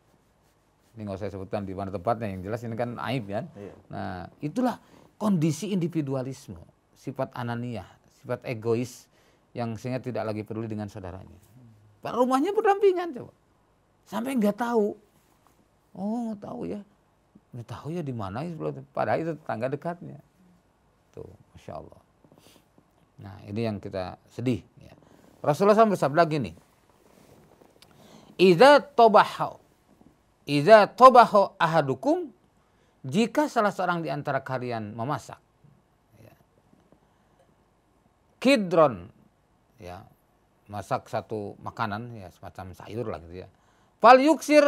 Ini nggak usah sebutkan di mana tempatnya, yang jelas ini kan aib kan. Iya. Nah, itulah kondisi individualisme, sifat ananiyah, sifat egois yang sehingga tidak lagi peduli dengan saudaranya. Rumahnya berdampingan coba, sampai nggak tahu. Oh, nggak tahu ya, nggak tahu ya di mana. Padahal itu tetangga dekatnya. Tuh, Masya Allah. Nah, ini yang kita sedih. Ya. Rasulullah SAW bersabda gini, Idza tobaho ahadukum, jika salah seorang di antara kalian memasak, ya, kidron, ya, masak satu makanan, ya semacam sayur lah gitu ya, fal yuksir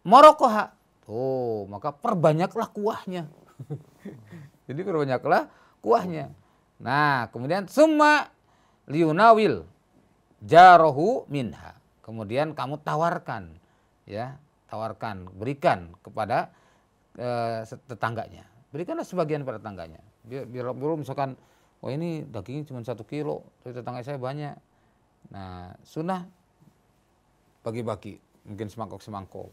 morokoha, maka perbanyaklah kuahnya. Jadi perbanyaklah kuahnya. Nah, kemudian summa liunawil jarohu minha. Kemudian kamu tawarkan, ya, berikan kepada tetangganya. Berikanlah sebagian pada tetangganya. Biar misalkan, oh ini dagingnya cuma 1 kilo, tapi tetangga saya banyak. Nah, sunnah bagi-bagi, mungkin semangkok-semangkok.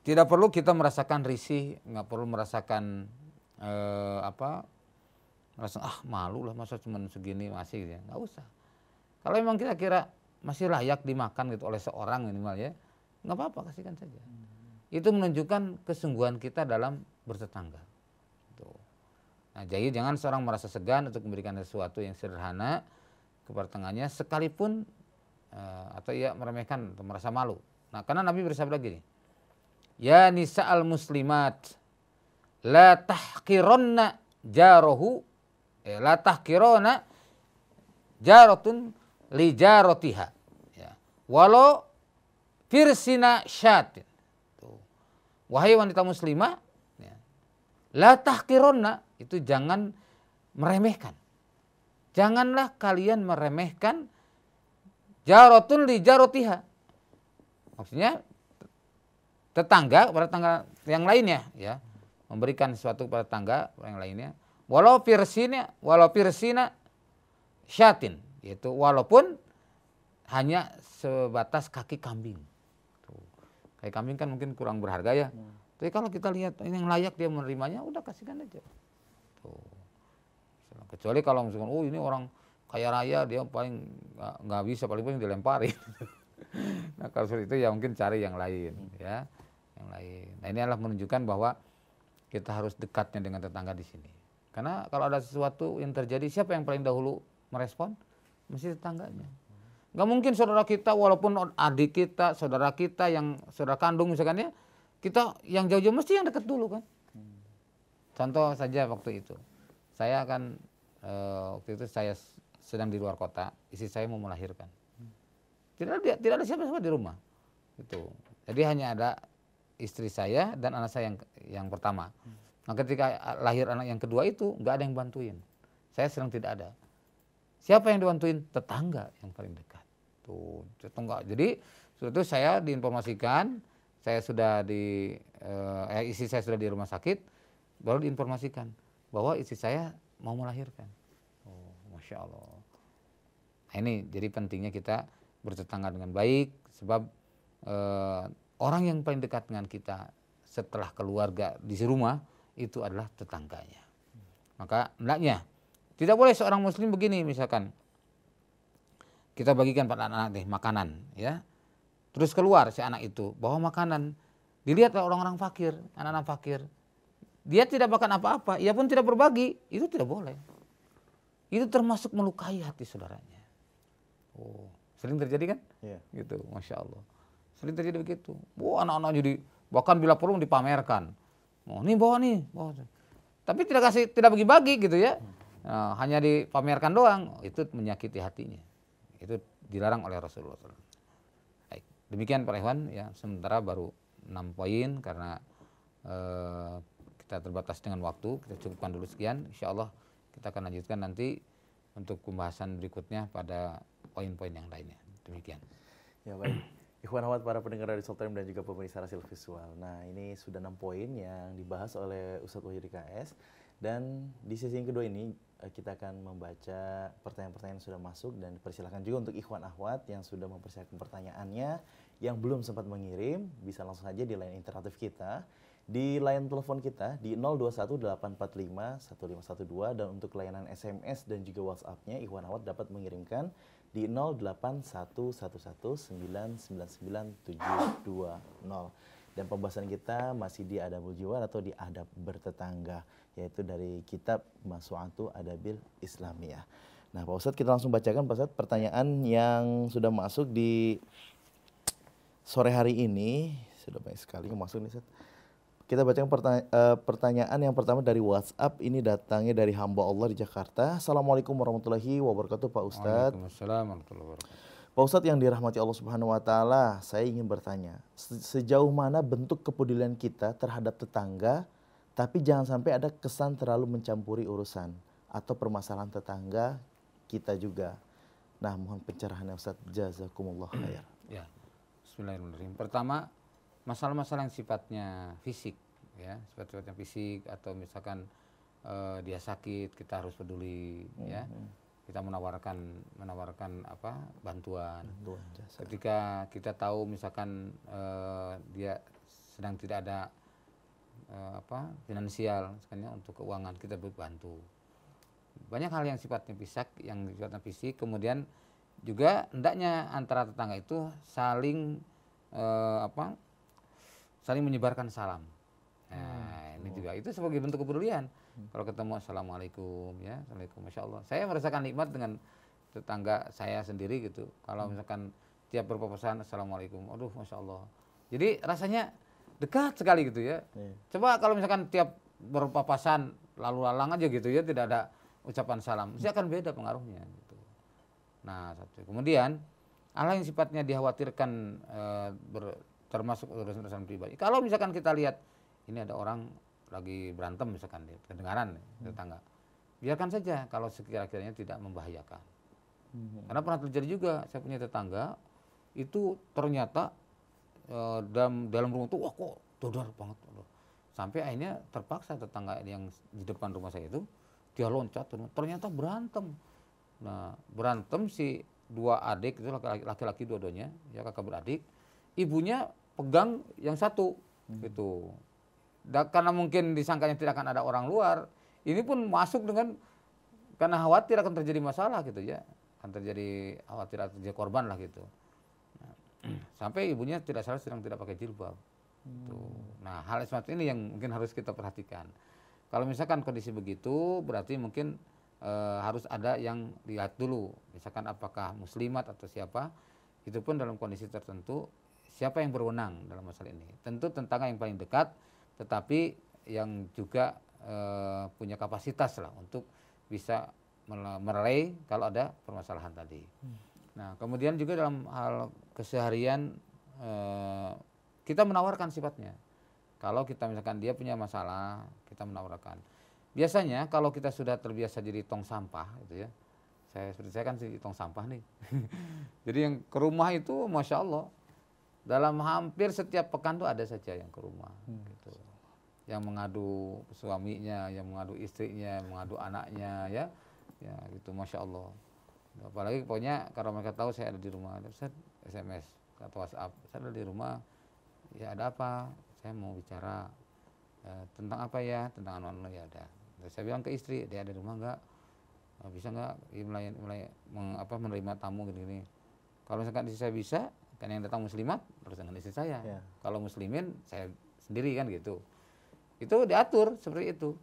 Tidak perlu kita merasakan risih, nggak perlu merasakan merasa malu lah masa cuma segini masih ya, nggak usah. Kalau memang kita kira masih layak dimakan gitu oleh seorang minimal ya, nggak apa-apa, kasihkan saja. Itu menunjukkan kesungguhan kita dalam bertetangga. Tuh. Nah, jadi jangan seorang merasa segan untuk memberikan sesuatu yang sederhana kepada tetangganya sekalipun atau ia meremehkan atau merasa malu. Nah, karena Nabi bersabda gini, ya nisa'al muslimat la tahqironna jarohu, la tahqironna jarotun li jarotiha, ya, walau firsina syatin. Wahai wanita muslimah, ya, la tahqironna, itu jangan meremehkan. Janganlah kalian meremehkan jarotun li jarotiha. Maksudnya tetangga kepada tetangga yang lainnya, ya, memberikan sesuatu kepada tetangga yang lainnya, walau pirsina syatin, yaitu walaupun hanya sebatas kaki kambing. Tuh. Kaki kambing kan mungkin kurang berharga ya. Tapi kalau kita lihat ini yang layak dia menerimanya, udah kasihkan aja. Tuh. Kecuali kalau misalkan, oh ini orang kaya raya, dia paling nggak bisa, paling dilemparin. Nah kalau seperti itu ya mungkin cari yang lain, ya, yang lain. Nah ini adalah menunjukkan bahwa kita harus dekatnya dengan tetangga di sini. Karena kalau ada sesuatu yang terjadi, siapa yang paling dahulu merespon? Mesti tetangganya. Nggak mungkin saudara kita, walaupun adik kita, saudara kita yang saudara kandung misalkan ya, kita yang jauh-jauh mesti yang dekat dulu kan. Contoh saja waktu itu, saya kan waktu itu saya sedang di luar kota, istri saya mau melahirkan. Tidak ada siapa-siapa di rumah. Gitu. Jadi hanya ada istri saya dan anak saya yang pertama. Nah ketika lahir anak yang kedua itu nggak ada yang bantuin. Saya sedang tidak ada. Siapa yang dibantuin? Tetangga yang paling dekat. Tuh, tetangga. Jadi setelah itu saya diinformasikan, saya sudah istri saya sudah di rumah sakit, baru diinformasikan bahwa istri saya mau melahirkan. Oh, Masya Allah. Nah, ini jadi pentingnya kita bertetangga dengan baik, sebab orang yang paling dekat dengan kita setelah keluarga di rumah itu adalah tetangganya. Maka hendaknya tidak boleh seorang muslim begini, misalkan kita bagikan pada anak-anak makanan, ya, terus keluar si anak itu bawa makanan, dilihat oleh orang-orang fakir, anak-anak fakir, dia tidak makan apa-apa, ia pun tidak berbagi, itu tidak boleh. Itu termasuk melukai hati saudaranya. Oh, sering terjadi kan? Yeah. Gitu, Masya Allah. Sering terjadi begitu. Anak-anak jadi bahkan bila perlu dipamerkan. Oh, nih bawa nih, bawa. Tapi tidak bagi-bagi gitu ya. Nah, hanya dipamerkan doang, itu menyakiti hatinya. Itu dilarang oleh Rasulullah SAW. Baik, demikian Pak Ikhwan ya, sementara baru 6 poin karena kita terbatas dengan waktu, kita cukupkan dulu sekian. Insyaallah kita akan lanjutkan nanti untuk pembahasan berikutnya pada poin-poin yang lainnya. Demikian. Ya baik. Ikhwan akhwat para pendengar dari Soul Time dan juga pemirsa Rasil Visual. Nah ini sudah 6 poin yang dibahas oleh Ustadz Wahyudi KS. Dan di sesi yang kedua ini kita akan membaca pertanyaan-pertanyaan yang sudah masuk. Dan persilakan juga untuk ikhwan akhwat yang sudah mempersiapkan pertanyaannya, yang belum sempat mengirim, bisa langsung saja di line interaktif kita, di line telepon kita di 0218451512, dan untuk layanan SMS dan juga WhatsApp-nya ikhwan akhwat dapat mengirimkan di 0811999720. Dan pembahasan kita masih di Adabul Jiwar atau di adab bertetangga, yaitu dari kitab Masu'atu Adabil Islamiyah. Nah, Pak Ustadz, kita langsung bacakan Pak Ustadz pertanyaan yang sudah masuk di sore hari ini. Sudah banyak sekali yang masuk nih Ustadz. Kita bacakan pertanyaan yang pertama dari WhatsApp. Ini datangnya dari hamba Allah di Jakarta. Assalamualaikum warahmatullahi wabarakatuh Pak Ustadz. Waalaikumsalam warahmatullahi wabarakatuh. Pak Ustadz yang dirahmati Allah Subhanahu wa Ta'ala, saya ingin bertanya, sejauh mana bentuk kepedulian kita terhadap tetangga, tapi jangan sampai ada kesan terlalu mencampuri urusan atau permasalahan tetangga kita juga. Nah, mohon pencerahannya Ustadz. Jazakumullah khair. Ya, bismillahirrahmanirrahim. Pertama, masalah-masalah yang sifatnya fisik, ya, sifatnya fisik atau misalkan dia sakit, kita harus peduli, ya. Kita menawarkan apa bantuan. Jasa. Ketika kita tahu misalkan dia sedang tidak ada apa finansial, misalnya untuk keuangan, kita bantu. Banyak hal yang sifatnya fisik, kemudian juga hendaknya antara tetangga itu saling saling menyebarkan salam. Nah, ini juga itu sebagai bentuk kepedulian. Kalau ketemu assalamualaikum, ya, assalamualaikum, masya Allah. Saya merasakan nikmat dengan tetangga saya sendiri gitu. Kalau misalkan tiap berpapasan assalamualaikum, aduh, masya Allah. Jadi rasanya dekat sekali gitu ya. Coba kalau misalkan tiap berpapasan lalu lalang aja gitu ya, tidak ada ucapan salam, mesti akan beda pengaruhnya. Gitu. Nah, kemudian hal yang sifatnya dikhawatirkan termasuk urusan pribadi. Kalau misalkan kita lihat ini ada orang lagi berantem misalkan di kedengaran tetangga, biarkan saja kalau sekira-kiranya tidak membahayakan. Karena pernah terjadi juga, saya punya tetangga itu ternyata dalam rumah itu wah kok dodor banget, sampai akhirnya terpaksa tetangga yang di depan rumah saya itu dia loncat, ternyata berantem. Nah, berantem si dua adik itu laki-laki dua-duanya, ya kakak beradik, ibunya pegang yang satu gitu. Karena mungkin disangkanya tidak akan ada orang luar, ini pun masuk dengan karena khawatir akan terjadi masalah gitu ya, akan terjadi khawatir akan terjadi korban lah gitu. Nah, sampai ibunya tidak salah sedang tidak pakai jilbab. Nah, hal seperti ini yang mungkin harus kita perhatikan. Kalau misalkan kondisi begitu, berarti mungkin harus ada yang lihat dulu, misalkan apakah muslimat atau siapa, itu pun dalam kondisi tertentu siapa yang berwenang dalam masalah ini. Tentu tetangga yang paling dekat, tetapi yang juga punya kapasitas lah untuk bisa merelay kalau ada permasalahan tadi. Nah, kemudian juga dalam hal keseharian kita menawarkan sifatnya. Kalau kita misalkan dia punya masalah, kita menawarkan. Biasanya kalau kita sudah terbiasa jadi tong sampah, gitu ya. Seperti saya kan si tong sampah nih. Jadi yang ke rumah itu, masya Allah, dalam hampir setiap pekan tuh ada saja yang ke rumah, gitu. Yang mengadu suaminya, yang mengadu istrinya, yang mengadu anaknya, ya gitu, masya Allah. Apalagi pokoknya kalau mereka tahu saya ada di rumah, saya SMS atau WhatsApp, saya ada di rumah, ya ada apa? Saya mau bicara tentang apa ya? Tentang anu ya ada. Saya bilang ke istri, dia ada di rumah enggak? Bisa enggak mulai menerima tamu gini-gini. Kalau misalkan istri saya bisa, kan yang datang muslimat harus dengan istri saya. Yeah. Kalau muslimin saya sendiri kan gitu. Itu diatur seperti itu.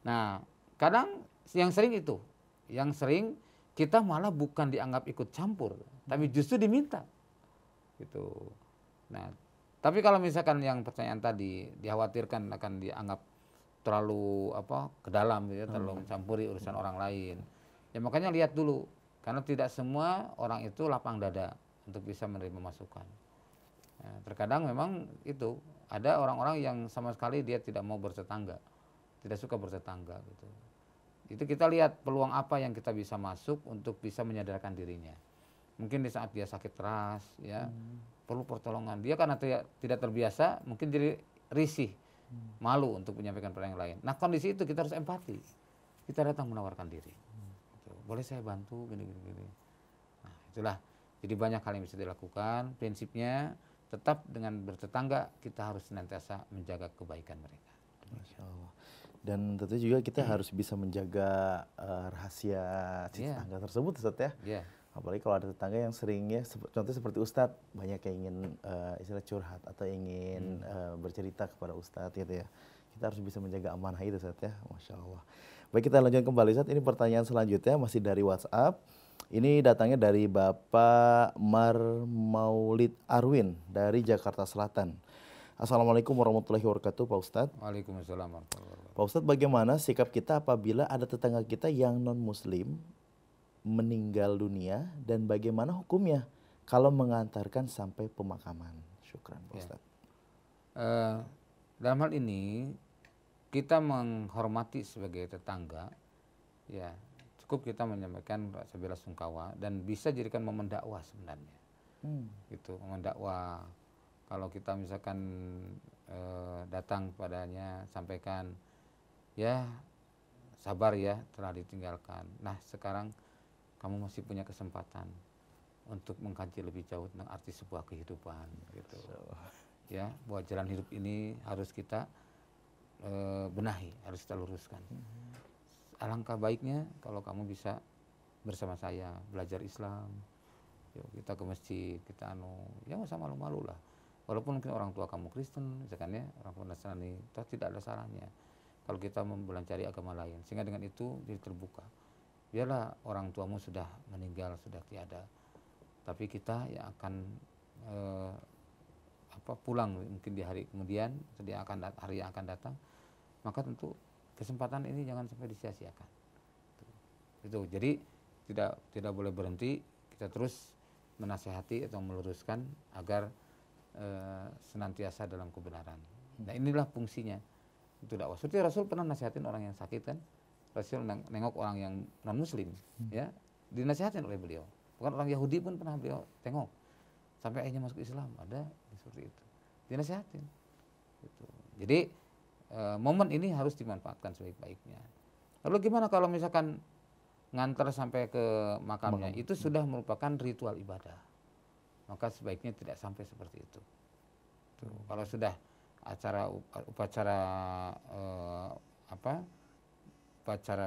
Nah, kadang yang sering itu, yang sering kita malah bukan dianggap ikut campur, tapi justru diminta. Gitu. Nah, tapi kalau misalkan yang pertanyaan tadi dikhawatirkan akan dianggap terlalu ke dalam ya, terlalu mencampuri urusan orang lain. Ya makanya lihat dulu, karena tidak semua orang itu lapang dada untuk bisa menerima masukan. Nah, terkadang memang itu ada orang-orang yang sama sekali dia tidak mau bertetangga, tidak suka bertetangga gitu. Itu kita lihat peluang apa yang kita bisa masuk untuk bisa menyadarkan dirinya. Mungkin di saat dia sakit keras, ya perlu pertolongan. Dia karena tidak terbiasa, mungkin jadi risih, malu untuk menyampaikan pada yang lain. Nah, kondisi itu kita harus empati. Kita datang menawarkan diri. Boleh saya bantu gini. Nah, itulah. Jadi banyak hal yang bisa dilakukan. Prinsipnya tetap dengan bertetangga kita harus senantiasa menjaga kebaikan mereka. Masya Allah. Dan tentu juga kita harus bisa menjaga rahasia tetangga tersebut, Ustaz ya. Yeah. Apalagi kalau ada tetangga yang seringnya, contohnya seperti Ustadz, banyak yang ingin istilah curhat atau ingin bercerita kepada Ustadz gitu ya. Kita harus bisa menjaga amanah itu Ustaz ya, Masya Allah. Baik, kita lanjutkan kembali Ustaz. Ini pertanyaan selanjutnya masih dari WhatsApp. Ini datangnya dari Bapak Maulid Arwin dari Jakarta Selatan. Assalamualaikum warahmatullahi wabarakatuh Pak Ustadz. Waalaikumsalam warahmatullahi wabarakatuh. Pak Ustadz, bagaimana sikap kita apabila ada tetangga kita yang non-muslim meninggal dunia dan bagaimana hukumnya kalau mengantarkan sampai pemakaman? Syukran Pak Ustadz. Dalam hal ini kita menghormati sebagai tetangga, ya cukup kita menyampaikan rasa bela sungkawa dan bisa jadikan momen dakwah sebenarnya. Gitu, momen dakwah. Kalau kita misalkan datang padanya, sampaikan, ya sabar ya telah ditinggalkan. Nah sekarang kamu masih punya kesempatan untuk mengkaji lebih jauh tentang arti sebuah kehidupan. Gitu. Ya, bahwa jalan hidup ini harus kita benahi, harus kita luruskan. Alangkah baiknya kalau kamu bisa bersama saya belajar Islam. Yuk, kita ke masjid, kita ya nggak usah malu-malu lah. Walaupun mungkin orang tua kamu Kristen, misalkan ya, orang tua Nasrani, toh tidak ada salahnya kalau kita mempelajari agama lain. Sehingga dengan itu jadi terbuka. Biarlah orang tuamu sudah meninggal, sudah tiada, tapi kita yang akan pulang mungkin di hari kemudian, hari yang akan datang, maka tentu kesempatan ini jangan sampai disia-siakan. Itu. Jadi tidak boleh berhenti, kita terus menasihati atau meluruskan agar senantiasa dalam kebenaran. Nah inilah fungsinya itu dakwah. Seperti Rasul pernah nasihatin orang yang sakit kan, Rasul nengok orang yang non muslim, ya dinasihatin oleh beliau. Bukan orang Yahudi pun pernah beliau tengok sampai akhirnya masuk Islam, ada seperti itu, dinasihatin. Gitu. Jadi momen ini harus dimanfaatkan sebaik-baiknya. Lalu gimana kalau misalkan ngantar sampai ke makamnya, itu sudah merupakan ritual ibadah. Maka sebaiknya tidak sampai seperti itu. Tuh, kalau sudah upacara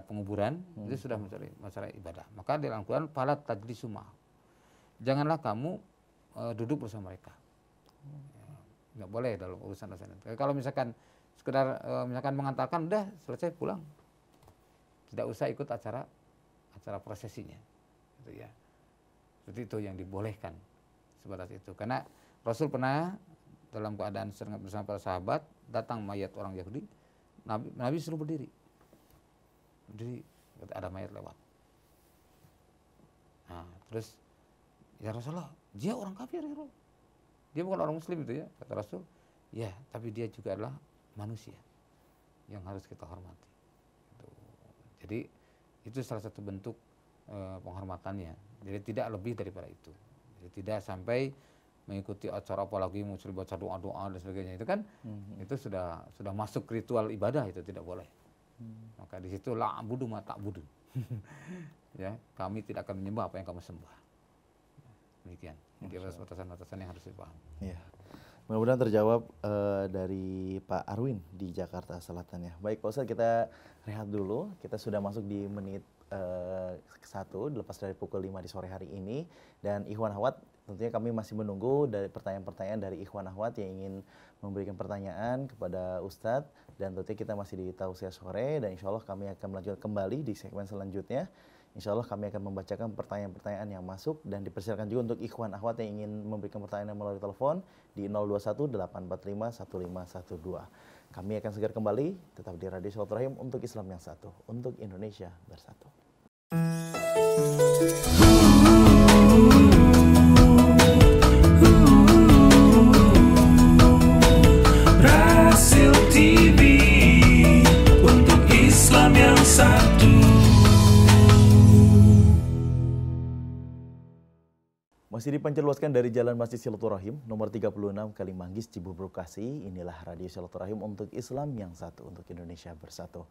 penguburan itu sudah masalah ibadah. Maka di dalam Al-Quran fala tajlisu ma'ahum. Janganlah kamu duduk bersama mereka. Nggak boleh dalam urusan itu. Kalau misalkan sekedar misalkan mengantarkan udah selesai pulang. Tidak usah ikut acara prosesinya. Gitu ya. Seperti itu yang dibolehkan. Sebatas itu, karena Rasul pernah dalam keadaan bersama para sahabat datang mayat orang Yahudi, Nabi suruh berdiri, ada mayat lewat. Nah, terus ya Rasulullah, dia orang kafir ya, dia bukan orang Muslim itu ya, kata Rasul. Ya, tapi dia juga adalah manusia yang harus kita hormati. Jadi itu salah satu bentuk penghormatannya. Jadi tidak lebih daripada itu. Tidak sampai mengikuti acara apalagi muslim baca doa-doa dan sebagainya itu kan itu sudah masuk ritual ibadah, itu tidak boleh. Maka di situ la abudu ma ta'budun. Ya, kami tidak akan menyembah apa yang kamu sembah. Demikian. Jadi batasan-batasan yang harus dipahami. Iya. Mudah-mudahan terjawab dari Pak Arwin di Jakarta Selatan ya. Baik Pak Ustadz, kita rehat dulu. Kita sudah masuk di menit 1, dilepas dari pukul 5 di sore hari ini. Dan Ikhwan Akhwat, tentunya kami masih menunggu dari pertanyaan-pertanyaan dari Ikhwan Akhwat yang ingin memberikan pertanyaan kepada Ustadz. Dan tentunya kita masih di Tausiah Sore, dan insya Allah kami akan melanjutkan kembali di segmen selanjutnya. Insya Allah kami akan membacakan pertanyaan-pertanyaan yang masuk, dan dipersilakan juga untuk Ikhwan Akhwat yang ingin memberikan pertanyaan melalui telepon di 021 845 1512. Kami akan segera kembali, tetap di Radio Silaturahim untuk Islam yang satu, untuk Indonesia bersatu. Rasil TV untuk Islam yang satu. Masih dipancarluaskan dari Jalan Masjid Silaturahim nomor 36 Kalimanggis, Cibubur, Bekasi. Inilah Radio Silaturahim untuk Islam yang satu, untuk Indonesia bersatu.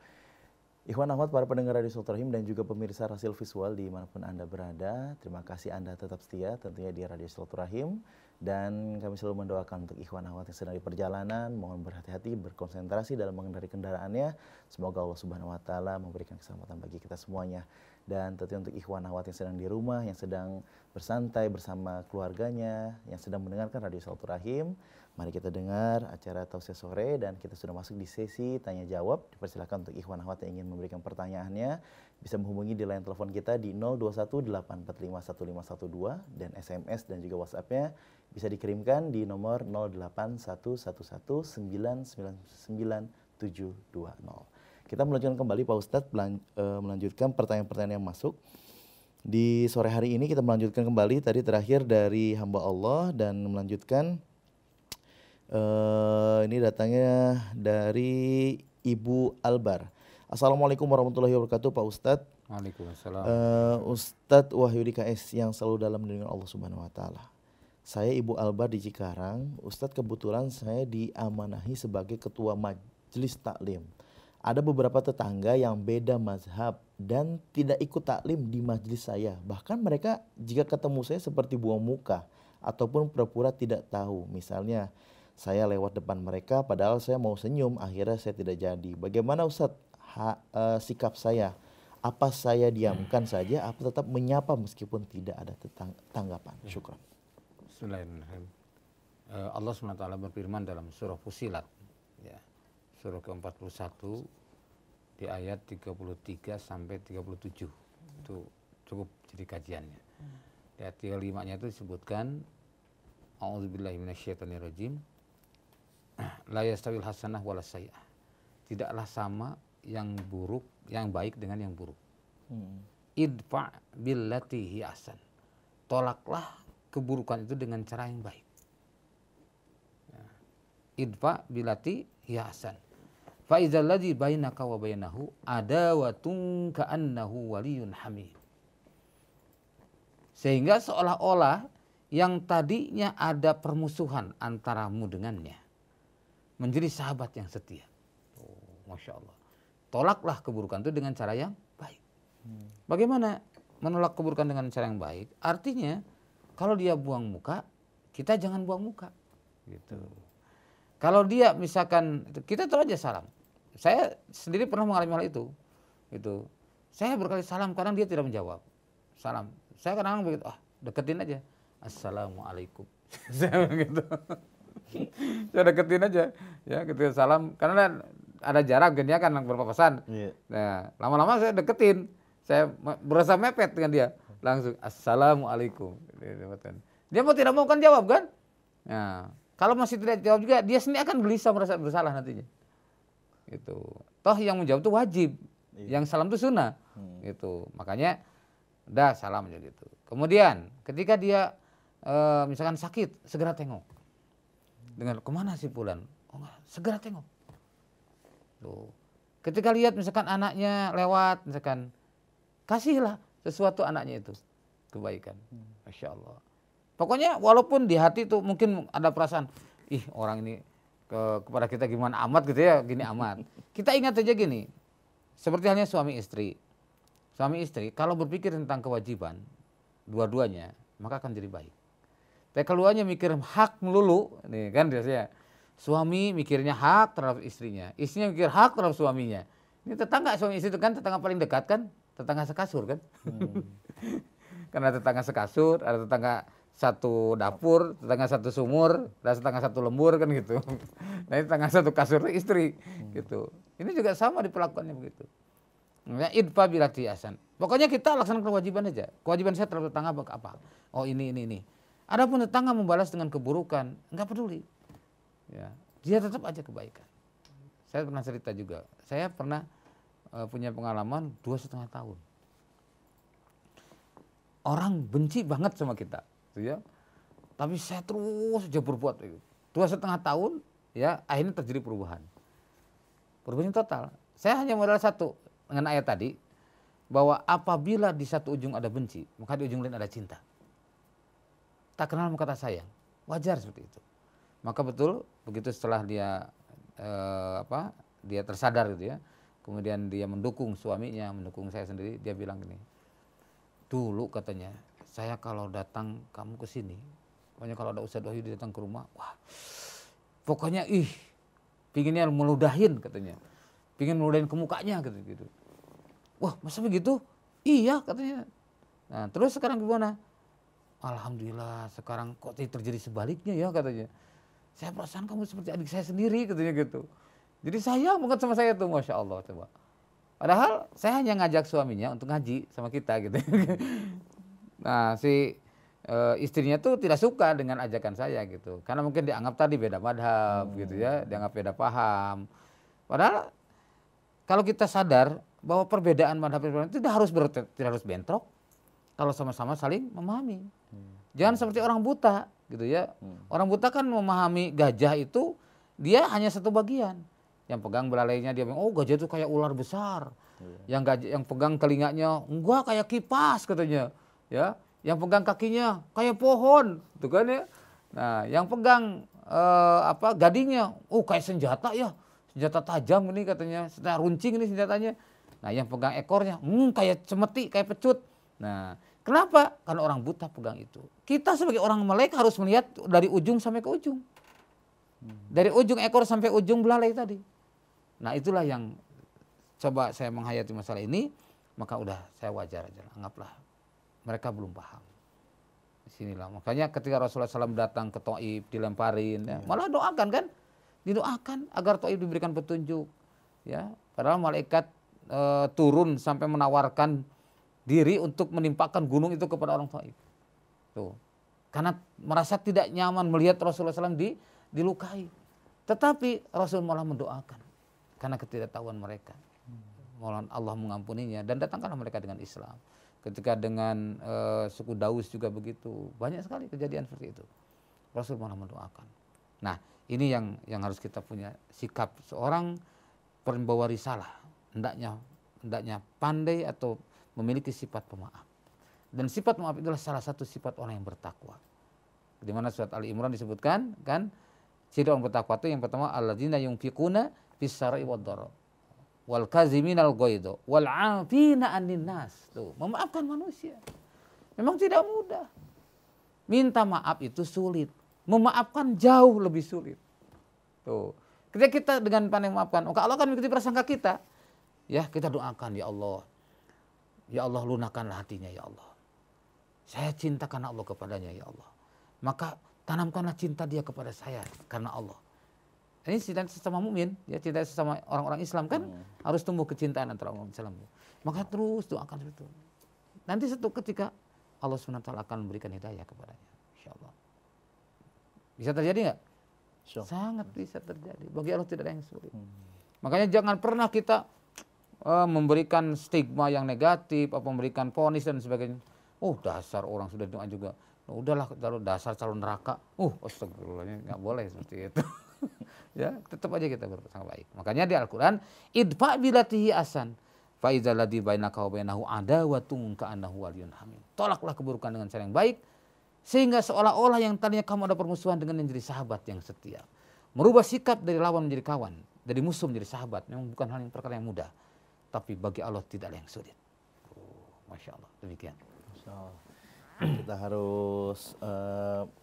Ikhwan Akhwat, para pendengar Radio Silaturahim dan juga pemirsa Rasil Visual dimanapun Anda berada, terima kasih Anda tetap setia tentunya di Radio Silaturahim. Dan kami selalu mendoakan untuk Ikhwan Akhwat yang sedang di perjalanan, mohon berhati-hati, berkonsentrasi dalam mengendarai kendaraannya. Semoga Allah Subhanahu wa Ta'ala memberikan keselamatan bagi kita semuanya. Dan tentunya untuk ikhwan akhwat yang sedang di rumah, yang sedang bersantai bersama keluarganya, yang sedang mendengarkan Radio Silaturahim, mari kita dengar acara Tausiah Sore dan kita sudah masuk di sesi tanya jawab. Dipersilakan untuk ikhwan akhwat yang ingin memberikan pertanyaannya bisa menghubungi di line telepon kita di 0218451512 dan SMS dan juga WhatsApp-nya bisa dikirimkan di nomor 081119999720. Kita melanjutkan kembali Pak Ustadz, melanjutkan pertanyaan-pertanyaan yang masuk. Di sore hari ini kita melanjutkan kembali tadi terakhir dari hamba Allah dan melanjutkan ini datangnya dari Ibu Albar. Assalamualaikum warahmatullahi wabarakatuh Pak Ustadz. Waalaikumsalam. Ustadz Wahyudi KS yang selalu dalam lindungan Allah Subhanahu Wa Taala. Saya Ibu Albar di Cikarang. Ustadz, kebetulan saya diamanahi sebagai ketua majelis taklim. Ada beberapa tetangga yang beda mazhab dan tidak ikut taklim di majelis saya. Bahkan mereka jika ketemu saya seperti buang muka ataupun pura-pura tidak tahu. Misalnya saya lewat depan mereka padahal saya mau senyum, akhirnya saya tidak jadi. Bagaimana Ustadz sikap saya? Apa saya diamkan saja atau tetap menyapa meskipun tidak ada tanggapan? Syukran. Bismillahirrahmanirrahim. Allah SWT berfirman dalam surah Fusilat, ya, surah ke-41 di ayat 33 sampai 37. Itu cukup jadi kajiannya. Di ayat 35-nya itu disebutkan A'udzubillahi minasyaitonirrajim. La yastawil hasanah wala sayyi'ah. Tidaklah sama yang buruk, yang baik dengan yang buruk. Idfa billati hi ahsan. Tolaklah keburukan itu dengan cara yang baik. Ya. Idfa billati hi ahsan. Fa idzal ladzi bainaka wa bainahu adawatun ka'annahu waliyyun hamim. Sehingga seolah-olah yang tadinya ada permusuhan antaramu dengannya menjadi sahabat yang setia. Oh, Masya Allah. Tolaklah keburukan itu dengan cara yang baik. Bagaimana menolak keburukan dengan cara yang baik? Artinya kalau dia buang muka, kita jangan buang muka. Gitu. Kalau dia misalkan, kita tahu aja salam. Saya sendiri pernah mengalami hal itu. Gitu. Saya berkali salam, kadang dia tidak menjawab. Salam. Saya kadang begitu, deketin aja. Assalamualaikum. Saya begitu. Saya deketin aja. Ya, ketika salam. Karena ada jarak, dia kan berpapasan. Yeah. Nah, lama-lama saya deketin. Saya berasa mepet dengan dia. Langsung, Assalamualaikum. Dia mau tidak mau kan jawab kan? Nah, kalau masih tidak jawab juga, dia sendiri akan gelisah merasa bersalah nantinya. Gitu. Toh yang menjawab itu wajib. Yang salam itu sunnah. Gitu. Makanya, udah salam aja gitu. Kemudian, ketika dia misalkan sakit, segera tengok. Dengan kemana sih Fulan? Oh, enggak, segera tengok. Tuh. Ketika lihat misalkan anaknya lewat, misalkan kasihlah sesuatu anaknya itu kebaikan. Masya Allah. Pokoknya walaupun di hati itu mungkin ada perasaan, orang ini kepada kita gimana amat gitu ya, gini amat. Kita ingat aja gini, seperti halnya suami istri. Suami istri kalau berpikir tentang kewajiban dua-duanya, maka akan jadi baik. Tapi keluarnya mikir hak melulu, nih kan biasanya. Suami mikirnya hak terhadap istrinya, istrinya mikir hak terhadap suaminya. Ini tetangga suami istri itu kan tetangga paling dekat kan, tetangga sekasur kan. Karena tetangga sekasur, ada tetangga satu dapur, tetangga satu sumur, dan tetangga satu lembur kan gitu. Nah ini tetangga satu kasur istri gitu. Ini juga sama diperlakukannya begitu. Nah, idfa billati ahsan. Pokoknya kita laksanakan kewajiban aja. Kewajiban saya terhadap tetangga apa? Oh ini. Adapun tetangga membalas dengan keburukan, enggak peduli. Ya, dia tetap aja kebaikan. Saya pernah cerita juga. Saya pernah punya pengalaman 2,5 tahun. Orang benci banget sama kita, ya. Tapi saya terus aja berbuat itu. 2,5 tahun, ya akhirnya terjadi perubahan. Perubahan total. Saya hanya modal satu dengan ayat tadi, bahwa apabila di satu ujung ada benci, maka di ujung lain ada cinta. Tak kenal maka tak sayang. Wajar seperti itu. Maka betul begitu setelah dia dia tersadar gitu ya, kemudian dia mendukung suaminya, mendukung saya sendiri, dia bilang gini, dulu katanya saya kalau datang kamu ke sini, pokoknya kalau ada Ustadz Wahyudi datang ke rumah, wah pokoknya pinginnya meludahin katanya, pingin meludahin ke mukanya gitu. Wah masa begitu? Iya katanya. Nah terus sekarang gimana? Alhamdulillah sekarang kok terjadi sebaliknya ya katanya. Saya perasaan kamu seperti adik saya sendiri katanya gitu. Jadi sayang banget sama saya tuh, Masya Allah coba. Padahal saya hanya ngajak suaminya untuk ngaji sama kita gitu. Nah si istrinya tuh tidak suka dengan ajakan saya gitu. Karena mungkin dianggap tadi beda madhab gitu ya, dianggap beda paham. Padahal kalau kita sadar bahwa perbedaan madhab itu tidak harus bentrok. Kalau sama-sama saling memahami. Jangan seperti orang buta gitu ya. Orang buta kan memahami gajah itu dia hanya satu bagian. Yang pegang belalainya dia bilang, oh gajah itu kayak ular besar. Yang pegang telinganya, enggak kayak kipas katanya. Ya, yang pegang kakinya kayak pohon, gitu kan ya. Nah, yang pegang gadingnya, oh kayak senjata ya. Senjata tajam ini katanya, senjata runcing ini senjatanya. Nah, yang pegang ekornya, kayak cemeti, kayak pecut. Nah, kenapa? Karena orang buta pegang itu. Kita sebagai orang melek harus melihat dari ujung sampai ke ujung. Dari ujung ekor sampai ujung belalai tadi. Nah itulah yang coba saya menghayati masalah ini, maka udah saya wajar aja. Anggaplah mereka belum paham. Disinilah. Makanya ketika Rasulullah SAW datang ke Thaif, dilemparin, ya, malah doakan kan? Didoakan agar Thaif diberikan petunjuk. Ya, padahal malaikat turun sampai menawarkan diri untuk menimpakan gunung itu kepada orang Thaif. Tuh. Karena merasa tidak nyaman melihat Rasulullah SAW dilukai. Tetapi Rasul malah mendoakan karena ketidaktahuan mereka. Mohon Allah mengampuninya dan datangkanlah mereka dengan Islam. Ketika dengan suku Daus juga begitu. Banyak sekali kejadian seperti itu. Rasul malah mendoakan. Nah, ini yang harus kita punya sikap seorang pembawa risalah. Hendaknya pandai atau memiliki sifat pemaaf. Dan sifat pemaaf itulah salah satu sifat orang yang bertakwa. Di mana surat Ali Imran disebutkan kan ciri orang bertakwa itu yang pertama alladzina yunfiquna fis-sarai wad-dharra wal kaziminal ghaidha wal 'afina 'anil nas. Tuh, memaafkan manusia. Memang tidak mudah. Minta maaf itu sulit. Memaafkan jauh lebih sulit. Tuh. Ketika kita dengan pandai memaafkan, maka Allah akan mengikuti prasangka kita. Ya, kita doakan ya Allah. Ya Allah lunakkanlah hatinya ya Allah. Saya cinta karena Allah kepadanya ya Allah. Maka tanamkanlah cinta dia kepada saya karena Allah. Ini cinta sesama mukmin, ya cinta sesama orang-orang Islam kan harus tumbuh kecintaan antara orang Islam. Maka terus doakan itu. Nanti suatu ketika Allah SWT akan memberikan hidayah kepadanya, insyaallah. Bisa terjadi nggak? Sure. Sangat bisa terjadi. Bagi Allah tidak ada yang sulit. Makanya jangan pernah kita memberikan stigma yang negatif, atau memberikan vonis dan sebagainya. Oh dasar orang sudah doa juga. Udahlah kalau dasar calon neraka. Astagfirullahnya nggak boleh seperti itu. Ya, tetap aja kita berprasangka baik. Makanya di Al-Qur'an, idfa bilatihi asan, fa idzal ladzi bainaka wa bainahu adawatun ka'annahu waliyyun hamim. Tolaklah keburukan dengan cara yang baik sehingga seolah-olah yang tadinya kamu ada permusuhan dengan yang jadi sahabat yang setia. Merubah sikap dari lawan menjadi kawan, dari musuh menjadi sahabat memang bukan hal yang perkara yang mudah, tapi bagi Allah tidak ada yang sulit. Masya Allah, demikian. Masya Allah. Kita harus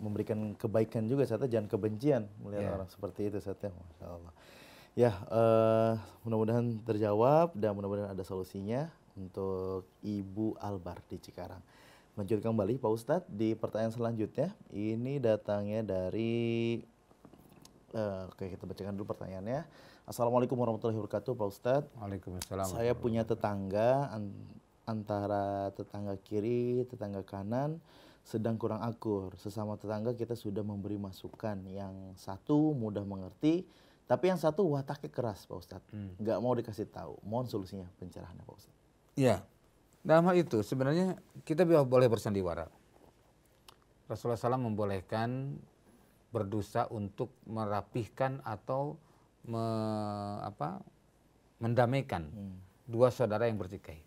memberikan kebaikan juga, jangan kebencian melihat orang seperti itu, Masya Allah. Ya, mudah-mudahan terjawab dan mudah-mudahan ada solusinya untuk Ibu Albar di Cikarang. Lanjutkan kembali Pak Ustadz di pertanyaan selanjutnya. Ini datangnya dari, oke kita bacakan dulu pertanyaannya. Assalamualaikum warahmatullahi wabarakatuh Pak Ustadz. Waalaikumsalam. Saya punya tetangga, antara tetangga kiri, tetangga kanan sedang kurang akur. Sesama tetangga kita sudah memberi masukan. Yang satu mudah mengerti, tapi yang satu wataknya keras Pak Ustadz. Nggak mau dikasih tahu. Mohon solusinya, pencerahannya Pak Ustadz. Iya, dalam hal itu sebenarnya kita boleh bersandiwara. Rasulullah SAW membolehkan berdosa untuk merapihkan atau mendamaikan dua saudara yang bertikai.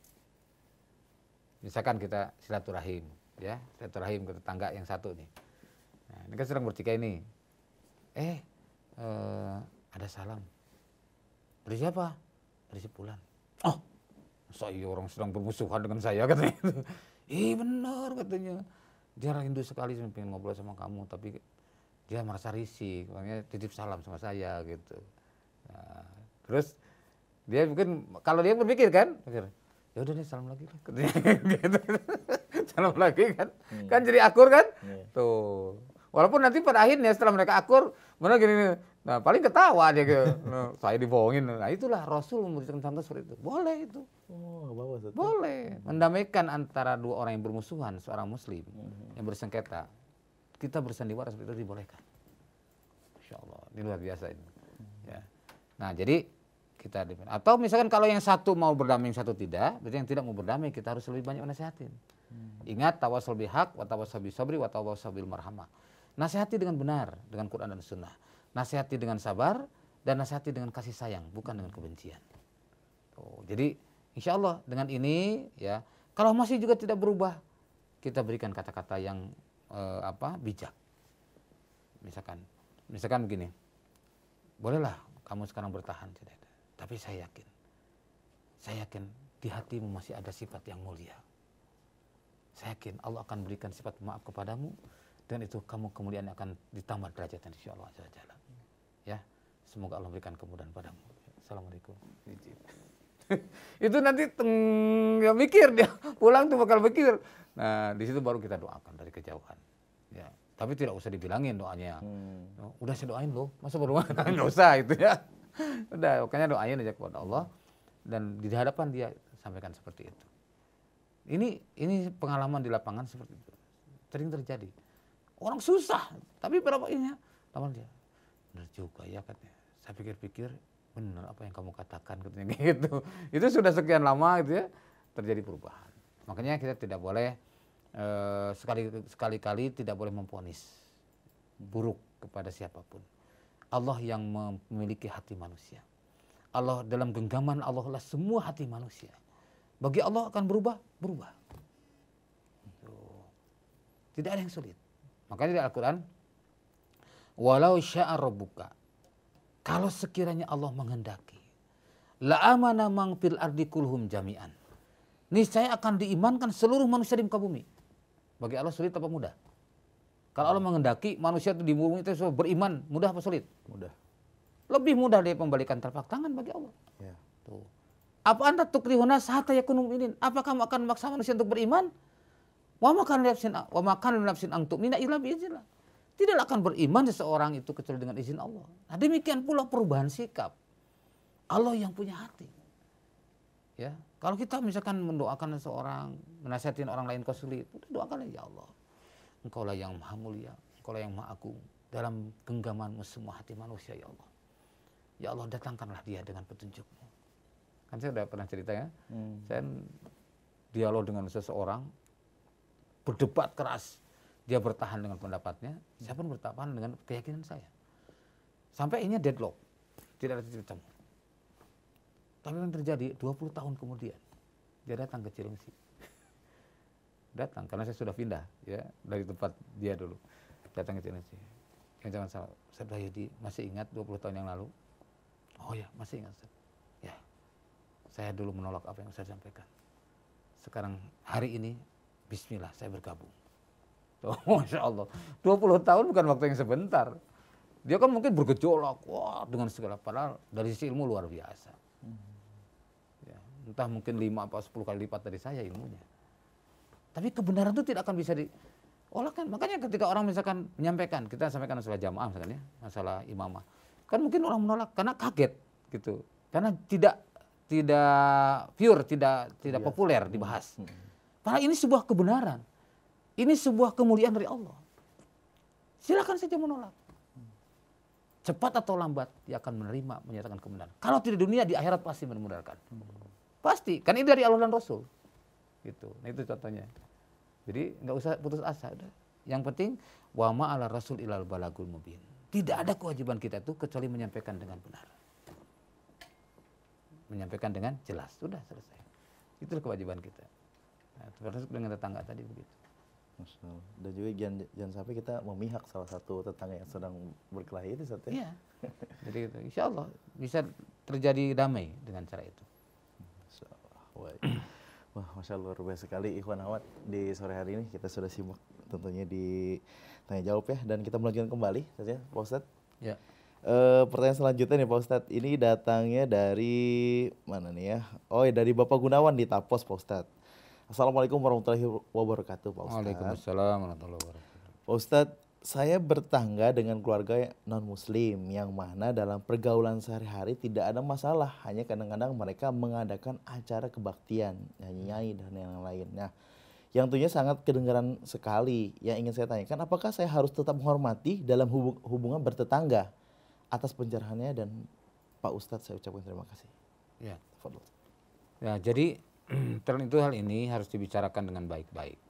Misalkan kita silaturahim, ya silaturahim ke tetangga yang satu nih. Nah, ini kan sedang bertikai nih. Ada salam. Dari siapa? Dari si Fulan. Oh, saya orang sedang bermusuhan dengan saya katanya. Benar katanya. Dia rindu sekali pengen ngobrol sama kamu, tapi dia merasa risih, makanya titip salam sama saya gitu. Nah, terus dia mungkin kalau dia berpikir kan, Ya udah nih salam lagi. Gitu. Salam lagi kan. Kan jadi akur kan? Tuh. Walaupun nanti pada akhirnya setelah mereka akur, mereka gini, nah paling ketawa dia gitu. Nah, saya dibohongin. Nah itulah Rasul memberikan contoh seperti itu. Boleh itu. Oh, bagus. Boleh. Mendamaikan antara dua orang yang bermusuhan, seorang muslim yang bersengketa. Kita bersandiwara seperti itu dibolehkan. Insya Allah. Ini luar biasa ini. Ya. Nah jadi kita atau misalkan kalau yang satu mau berdamai, yang satu tidak, berarti yang tidak mau berdamai kita harus lebih banyak nasihatin. Ingat tawasul bihaq, wa tawasul bisabri, wa tawasul bil marhamah. Nasihati dengan benar, dengan Quran dan Sunnah. Nasihati dengan sabar dan nasihati dengan kasih sayang, bukan dengan kebencian. Jadi insya Allah dengan ini ya, kalau masih juga tidak berubah, kita berikan kata-kata yang bijak. Misalkan begini, bolehlah kamu sekarang bertahan, tapi saya yakin di hatimu masih ada sifat yang mulia. Saya yakin Allah akan berikan sifat maaf kepadamu dan itu kamu kemudian akan ditambah derajatnya insyaallah azza wajalla. Ya, semoga Allah berikan kemudahan padamu. Assalamualaikum. Itu nanti ya mikir dia pulang tuh bakal mikir. Nah, di situ baru kita doakan dari kejauhan. Ya, tapi tidak usah dibilangin doanya. Udah saya doain loh, masa baru enggak usah itu ya. Udah, pokoknya doain aja kepada Allah dan di hadapan dia sampaikan seperti itu. Ini pengalaman di lapangan seperti itu. Sering terjadi. Orang susah, tapi berapa ini? Lawan dia. Benar juga ya katanya. Saya pikir-pikir benar apa yang kamu katakan katanya gitu. Itu sudah sekian lama gitu ya terjadi perubahan. Makanya kita tidak boleh sekali-kali tidak boleh memvonis buruk kepada siapapun. Allah yang memiliki hati manusia. Allah dalam genggaman Allah lah semua hati manusia. Bagi Allah akan berubah. Tidak ada yang sulit. Makanya di Al-Quran, walau sya'a rabbuka, kalau sekiranya Allah menghendaki, la amana man fil ardi kulhum jami'an. Niscaya akan diimankan seluruh manusia di muka bumi. Bagi Allah sulit apa mudah? Kalau Allah menghendaki manusia itu di bumi itu beriman, mudah apa sulit? Mudah. Lebih mudah dia membalikan telapak tangan bagi Allah. Ya. Tuh. Apa anta tukrihuna hatta yakunu mu'minin? Apa kamu akan memaksa manusia untuk beriman? Wa ma kana nafsin an tu'mina illa biiznillah. Tidak akan beriman seseorang itu kecuali dengan izin Allah. Nah, demikian pula perubahan sikap. Allah yang punya hati. Ya, kalau kita misalkan mendoakan seseorang, menasihatin orang lain kau sulit, doakan ya Allah. Engkaulah yang maha mulia, engkaulah yang maha agung. Dalam genggamanmu semua hati manusia ya Allah. Ya Allah datangkanlah dia dengan petunjukmu. Kan saya sudah pernah cerita ya. Saya dialog dengan seseorang, berdebat keras. Dia bertahan dengan pendapatnya, saya pun bertahan dengan keyakinan saya. Sampai ini deadlock, tidak ada titik temu. Tapi yang terjadi 20 tahun kemudian, dia datang ke Cilengsi. Datang karena saya sudah pindah ya dari tempat dia dulu. Datang ke Cilengsi. Yang jangan salah, Ustaz Wahyudi masih ingat 20 tahun yang lalu? Oh ya, masih ingat Ustaz. Ya. Saya dulu menolak apa yang saya sampaikan. Sekarang hari ini bismillah saya bergabung. Oh, Masya Allah. 20 tahun bukan waktu yang sebentar. Dia kan mungkin bergejolak, wah dengan segala, padahal dari sisi ilmu luar biasa. Ya, entah mungkin 5 atau 10 kali lipat dari saya ilmunya. Tapi kebenaran itu tidak akan bisa diolahkan. Makanya ketika orang misalkan menyampaikan, kita sampaikan masalah jamaah misalkan ya, masalah imamah. Kan mungkin orang menolak karena kaget gitu. Karena tidak pure, tidak populer dibahas. Padahal ini sebuah kebenaran. Ini sebuah kemuliaan dari Allah. Silakan saja menolak. Cepat atau lambat dia akan menerima, menyatakan kebenaran. Kalau tidak di dunia, di akhirat pasti memudahkan. Pasti, kan ini dari Allah dan Rasul. Gitu. Nah itu contohnya. Jadi nggak usah putus asa. Udah. Yang penting wa ma'ala rasul ilal balagul mubin. Tidak ada kewajiban kita itu kecuali menyampaikan dengan benar. Menyampaikan dengan jelas. Sudah selesai. Itulah kewajiban kita. Nah, termasuk dengan tetangga tadi begitu. Masya Allah. Dan juga jangan sampai kita memihak salah satu tetangga yang sedang berkelahi itu Ustaz ya. Iya. Jadi itu insya Allah bisa terjadi damai dengan cara itu. Masya Allah. Wah, Masya Allah, luar biasa sekali Ikhwan Ahwat. Di sore hari ini kita sudah simak tentunya di tanya jawab ya. Dan kita melanjutkan kembali saja Pak Ustadz. Ya. Pertanyaan selanjutnya nih Pak Ustadz. Ini datangnya dari mana nih ya? Oh ya, dari Bapak Gunawan di Tapos Pak Ustadz. Assalamualaikum warahmatullahi wabarakatuh Pak Ustadz. Waalaikumsalam warahmatullahi wabarakatuh. Pak Ustadz, saya bertangga dengan keluarga non muslim yang mana dalam pergaulan sehari-hari tidak ada masalah, hanya kadang-kadang mereka mengadakan acara kebaktian, nyanyi-nyanyi dan yang lain. Nah, yang tentunya sangat kedengaran sekali. Yang ingin saya tanyakan, apakah saya harus tetap menghormati dalam hubungan bertetangga? Atas pencerahannya dan Pak Ustadz saya ucapkan terima kasih. Ya. Tafadhol. Ya, jadi tentu hal ini harus dibicarakan dengan baik-baik.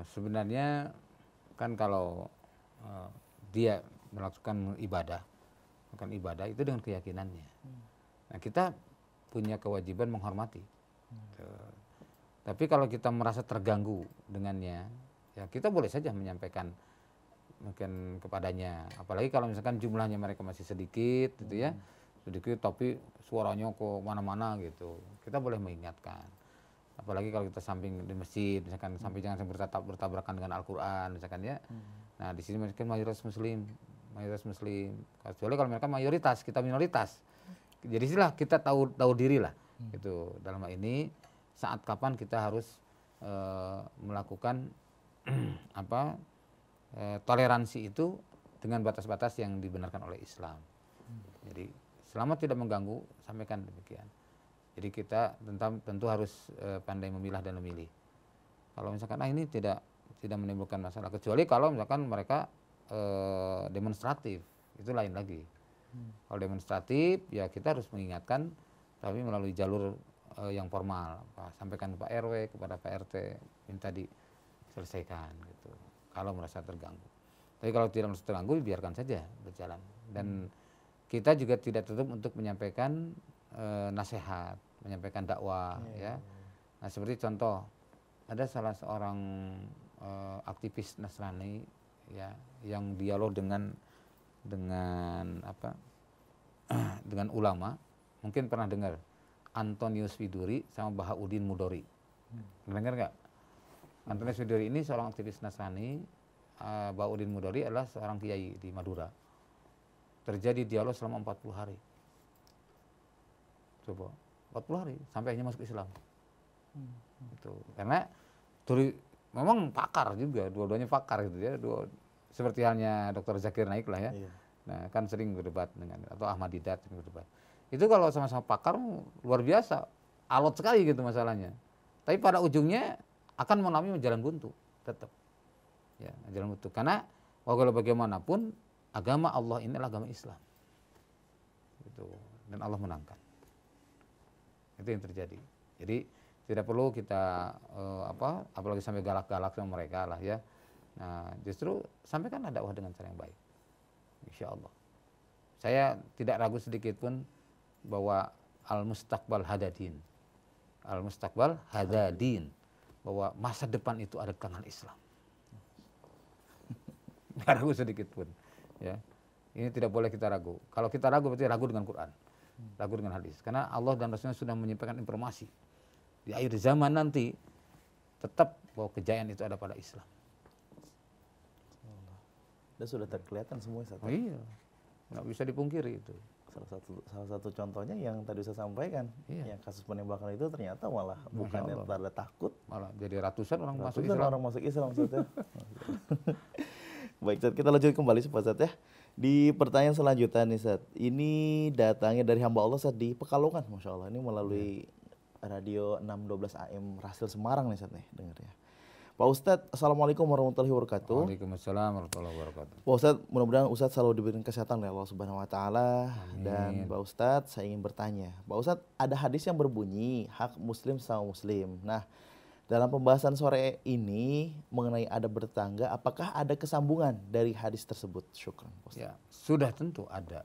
Sebenarnya kan kalau dia melakukan ibadah itu dengan keyakinannya. Nah, kita punya kewajiban menghormati. Tapi kalau kita merasa terganggu dengannya, ya kita boleh saja menyampaikan mungkin kepadanya. Apalagi kalau misalkan jumlahnya mereka masih sedikit, gitu ya, sedikit tapi suaranya ke mana-mana gitu. Kita boleh mengingatkan. Apalagi kalau kita samping di masjid, misalkan sampai jangan bertabrakan dengan Al-Quran, misalkan ya. Nah di sini mungkin mayoritas muslim. Kecuali kalau mereka mayoritas, kita minoritas. Jadi silah kita tahu diri lah. Gitu. Dalam hal ini saat kapan kita harus melakukan toleransi itu dengan batas-batas yang dibenarkan oleh Islam. Jadi selama tidak mengganggu, sampaikan demikian. Jadi kita tentu harus pandai memilah dan memilih. Kalau misalkan ini tidak menimbulkan masalah, kecuali kalau misalkan mereka demonstratif, itu lain lagi. Kalau demonstratif ya kita harus mengingatkan, tapi melalui jalur yang formal. Sampaikan ke Pak RW, kepada Pak RT, minta diselesaikan gitu. Kalau merasa terganggu. Tapi kalau tidak merasa terganggu, biarkan saja berjalan. Dan kita juga tidak tutup untuk menyampaikan nasihat, menyampaikan dakwah, ya. Nah seperti contoh, ada salah seorang aktivis Nasrani, ya, yang dialog dengan ulama. Mungkin pernah dengar Antonius Widuri sama Bahaudin Mudori. Dengar nggak? Antonius Widuri ini seorang aktivis Nasrani, Bahaudin Mudori adalah seorang kiai di Madura. Terjadi dialog selama 40 hari. Coba, 40 hari sampai akhirnya masuk Islam. Itu karena memang pakar juga, dua-duanya pakar gitu ya. Seperti halnya Dr. Zakir Naik lah ya. Nah, kan sering berdebat dengan, atau Ahmad Didat sering berdebat. Itu kalau sama-sama pakar luar biasa, alot sekali gitu masalahnya. Tapi pada ujungnya akan mengalami jalan buntu tetap, ya, jalan buntu. Karena walau bagaimanapun agama Allah ini adalah agama Islam, gitu. Dan Allah menangkan. Itu yang terjadi. Jadi tidak perlu kita apalagi sampai galak-galak sama mereka lah ya. Nah, justru sampaikan dakwah dengan cara yang baik, insya Allah. Saya tidak ragu sedikit pun bahwa al-mustaqbal hadadin, bahwa masa depan itu ada di tangan Islam. Tidak ragu sedikit pun, ya. Ini tidak boleh kita ragu. Kalau kita ragu berarti ragu dengan Quran, ragu dengan hadis. Karena Allah dan Rasulnya sudah menyampaikan informasi di akhir zaman nanti tetap bahwa kejayaan itu ada pada Islam. Dan sudah terkelihatan semua. Oh iya, nggak bisa dipungkiri itu. Salah satu contohnya yang tadi saya sampaikan, yang kasus penembakan itu ternyata malah bukannya tanda takut, malah jadi ratusan orang masuk Islam. Ustaz ya. Baik, Ustaz, kita lanjut kembali Ustaz ya. Di pertanyaan selanjutnya nih Ustaz, ini datangnya dari hamba Allah Ustaz di Pekalongan, Masya Allah. Ini melalui radio 612 AM Rasil Semarang nih Ustaz nih, dengarnya. Pak Ustadz, Assalamualaikum warahmatullahi wabarakatuh. Waalaikumsalam warahmatullahi wabarakatuh. Pak Ustadz, mudah-mudahan Ustadz selalu diberikan kesehatan oleh Allah Subhanahu Wa Taala. Dan Pak Ustadz, saya ingin bertanya, Pak Ustadz, ada hadis yang berbunyi hak Muslim sama Muslim. Nah, dalam pembahasan sore ini mengenai adab bertetangga, apakah ada kesambungan dari hadis tersebut? Syukran. Pak Ustadz. Ya, sudah tentu ada.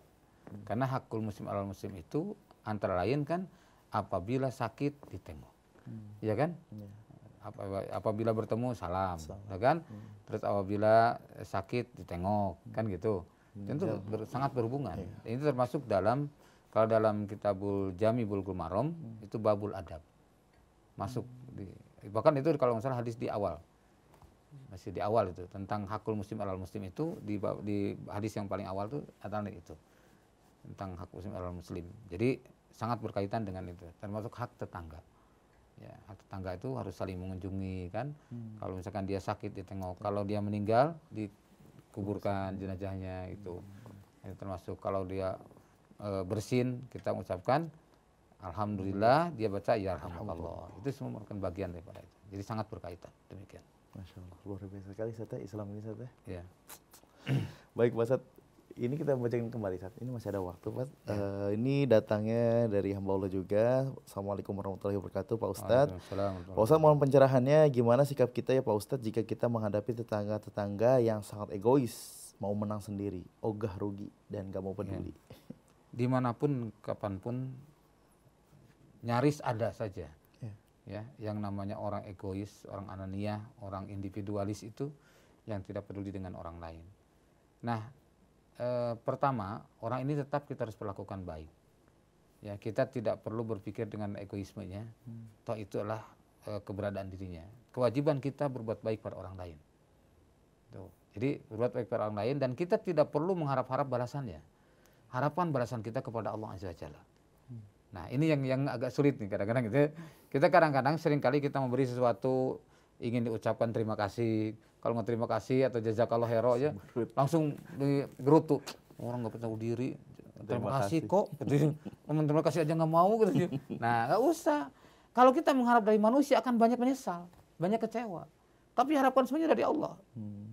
Karena hakul Muslim alal Muslim itu antara lain kan apabila sakit ditengok, ya kan? Ya. Apabila bertemu salam. Ya kan? Terus apabila sakit ditengok, kan gitu. Tentu sangat berhubungan. Ini termasuk kalau dalam kitabul Jami Bulughul Maram itu babul adab. Masuk bahkan itu kalau nggak salah hadis di awal. masih di awal itu tentang hakul muslim alal muslim itu di hadis yang paling awal tuh adalah itu tentang hak muslim alal muslim. Jadi sangat berkaitan dengan itu, termasuk hak tetangga. Ya, hak tetangga itu harus saling mengunjungi kan. Kalau misalkan dia sakit ditengok, kalau dia meninggal dikuburkan jenazahnya itu. Itu termasuk kalau dia bersin kita mengucapkan alhamdulillah, dia baca ya alhamdulillah. Itu semua merupakan bagian daripada itu. Jadi sangat berkaitan. Demikian. Masya Allah, luar biasa sekali Ustaz, Islam ini Ustaz. Ya. Baik Pak Ustaz, ini kita bacain kembali Ustaz. Ini masih ada waktu Pak. Ini datangnya dari hamba Allah juga. Assalamualaikum warahmatullahi wabarakatuh Pak Ustadz. Pak Ustadz, mohon pencerahannya gimana sikap kita ya Pak Ustadz jika kita menghadapi tetangga-tetangga yang sangat egois, mau menang sendiri, ogah rugi dan gak mau peduli. Dimanapun, kapanpun, nyaris ada saja. Ya, yang namanya orang egois, orang anania, orang individualis itu yang tidak peduli dengan orang lain. Nah, pertama, orang ini tetap kita harus perlakukan baik. Ya, kita tidak perlu berpikir dengan egoismenya. Toh itu adalah keberadaan dirinya. Kewajiban kita berbuat baik pada orang lain. Tuh. Jadi berbuat baik pada orang lain dan kita tidak perlu mengharap-harap balasannya. Harapan balasan kita kepada Allah Azza wa Jalla. Nah, ini yang agak sulit nih kadang-kadang gitu. Kita kadang-kadang seringkali kita memberi sesuatu ingin diucapkan terima kasih. Kalau nggak terima kasih atau jazakallah khairan aja langsung digerutu. Orang nggak tahu diri. Terima kasih kok. Terima kasih aja nggak mau gitu. Nah, nggak usah. Kalau kita mengharap dari manusia akan banyak menyesal, banyak kecewa. Tapi harapan semuanya dari Allah.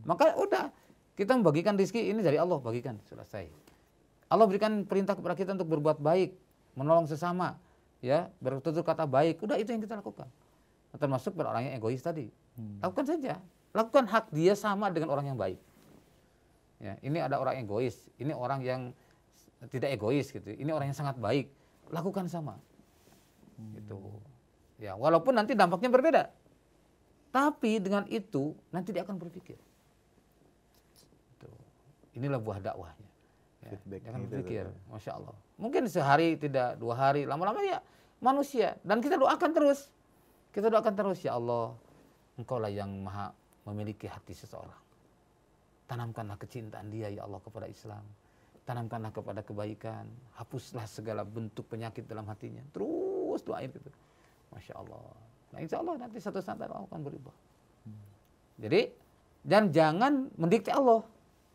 Maka udah kita membagikan rezeki ini dari Allah, bagikan, selesai. Allah berikan perintah kepada kita untuk berbuat baik, menolong sesama, ya, bertutur kata baik. Udah itu yang kita lakukan. Termasuk pada orang yang egois tadi. Lakukan saja. Lakukan hak dia sama dengan orang yang baik. Ya, ini ada orang egois, ini orang yang tidak egois gitu. Ini orang yang sangat baik. Lakukan sama. Gitu. Ya, walaupun nanti dampaknya berbeda. Tapi dengan itu nanti dia akan berpikir. Gitu. Inilah buah dakwahnya. Ya, jangan berpikir, Masya Allah. Mungkin sehari tidak, 2 hari, lama-lama ya manusia. Dan kita doakan terus. Kita doakan terus, ya Allah, Engkaulah yang maha memiliki hati seseorang. Tanamkanlah kecintaan dia, ya Allah, kepada Islam. Tanamkanlah kepada kebaikan. Hapuslah segala bentuk penyakit dalam hatinya. Terus doain gitu. Masya Allah. Nah, insya Allah nanti satu saat Allah akan berubah. Jadi, dan jangan mendikte Allah.